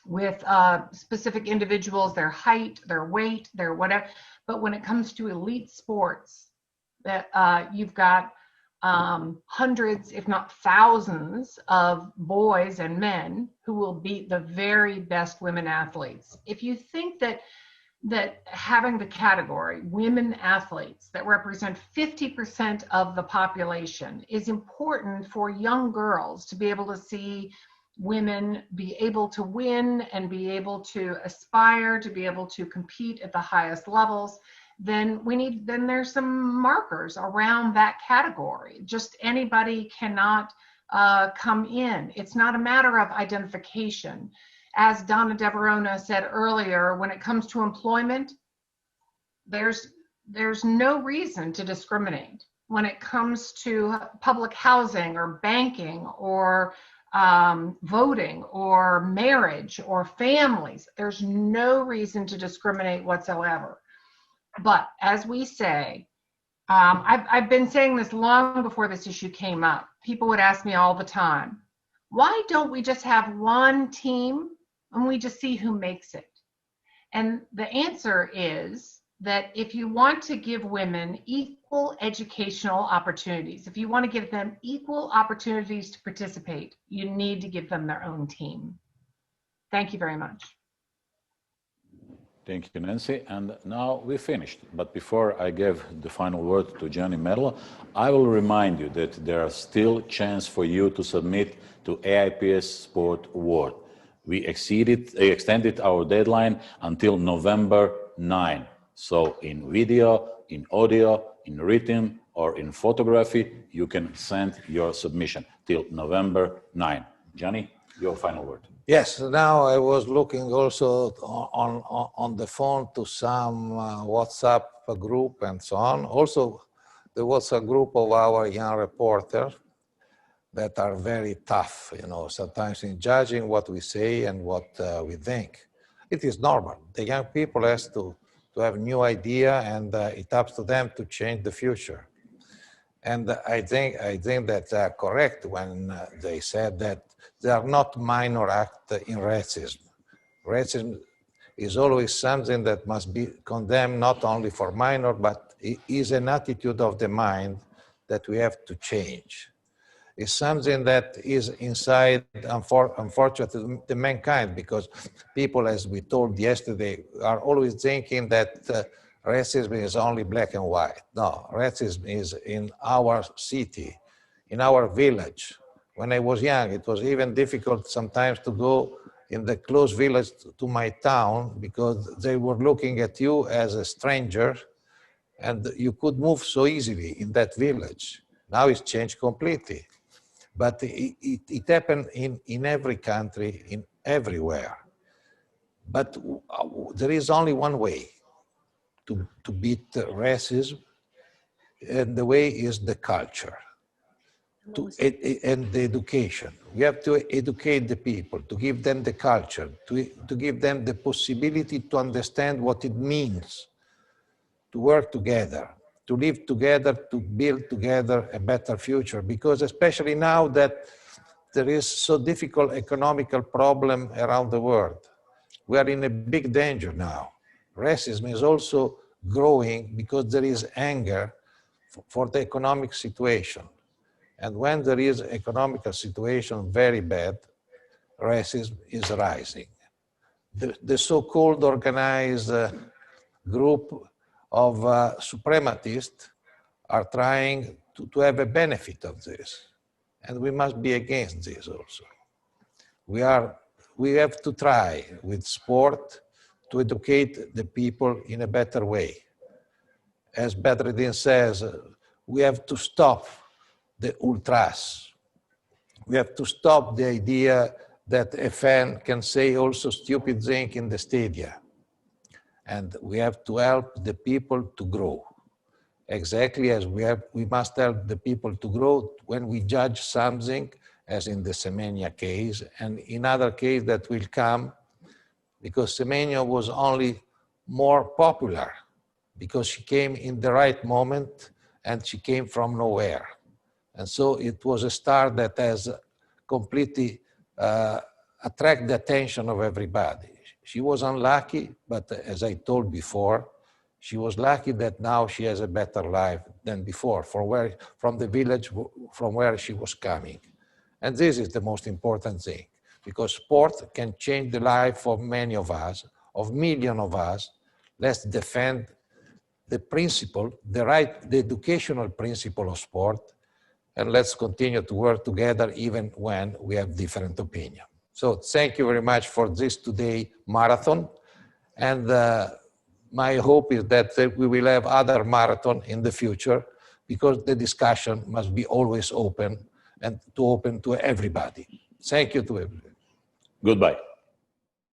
with specific individuals, their height, their weight, their whatever. But when it comes to elite sports, that you've got hundreds, if not thousands, of boys and men who will beat the very best women athletes. If you think that having the category women athletes that represent 50% of the population is important for young girls to be able to see women be able to win and be able to aspire to be able to compete at the highest levels, then there's some markers around that category. Just anybody cannot come in. It's not a matter of identification. As Donna Deverona said earlier, when it comes to employment, there's no reason to discriminate. When it comes to public housing or banking or voting or marriage or families, there's no reason to discriminate whatsoever. But as we say, I've been saying this long before this issue came up. People would ask me all the time, why don't we just have one team and we just see who makes it? And the answer is that if you want to give women equal educational opportunities, if you want to give them equal opportunities to participate, you need to give them their own team. Thank you very much. Thank you, Nancy. And now we finished. But before I give the final word to Tayoshini Mitra, I will remind you that there are still chances for you to submit to AIPS Sport Award. We extended our deadline until November 9. So in video, in audio, in written, or in photography, you can send your submission till November 9. Gianni, your final word. Yes, now I was looking also on the phone to some WhatsApp group and so on. Also, there was a group of our young reporters that are very tough, sometimes in judging what we say and what we think. It is normal. The young people has to have new idea, and it's up to them to change the future. And I think that they are correct when they said that they are not minor acts in racism. Racism is always something that must be condemned not only for minor, but it is an attitude of the mind that we have to change. It's something that is inside, unfortunately, the mankind, because people, as we told yesterday, are always thinking that racism is only black and white. No, racism is in our city, in our village. When I was young, it was even difficult sometimes to go in the close village to my town because they were looking at you as a stranger and you could move so easily in that village. Now it's changed completely. But it happened in every country, in everywhere. But there is only one way to beat racism, and the way is the culture. and the education. We have to educate the people, to give them the culture, to give them the possibility to understand what it means to work together, to live together, to build together a better future. Because especially now that there is so difficult economical problem around the world, we are in a big danger now. Racism is also growing because there is anger for the economic situation. And when there is economical situation very bad, racism is rising. The so-called organized group of suprematists are trying to have a benefit of this. And we must be against this also. We have to try with sport to educate the people in a better way. As Bedreddin says, we have to stop the ultras. We have to stop the idea that a fan can say also stupid things in the stadia. And we have to help the people to grow. Exactly as we must help the people to grow when we judge something, as in the Semenya case, and in other cases that will come, because Semenya was only more popular, because she came in the right moment and she came from nowhere. And so it was a star that has completely attracted the attention of everybody. She was unlucky, but as I told before, she was lucky that now she has a better life than before, from the village from where she was coming. And this is the most important thing, because sport can change the life of many of us, of millions of us. Let's defend the principle, the educational principle of sport, and let's continue to work together even when we have different opinions. So thank you very much for this today marathon. And my hope is that we will have other marathons in the future, because the discussion must be always open and open to everybody. Thank you to everybody. Goodbye.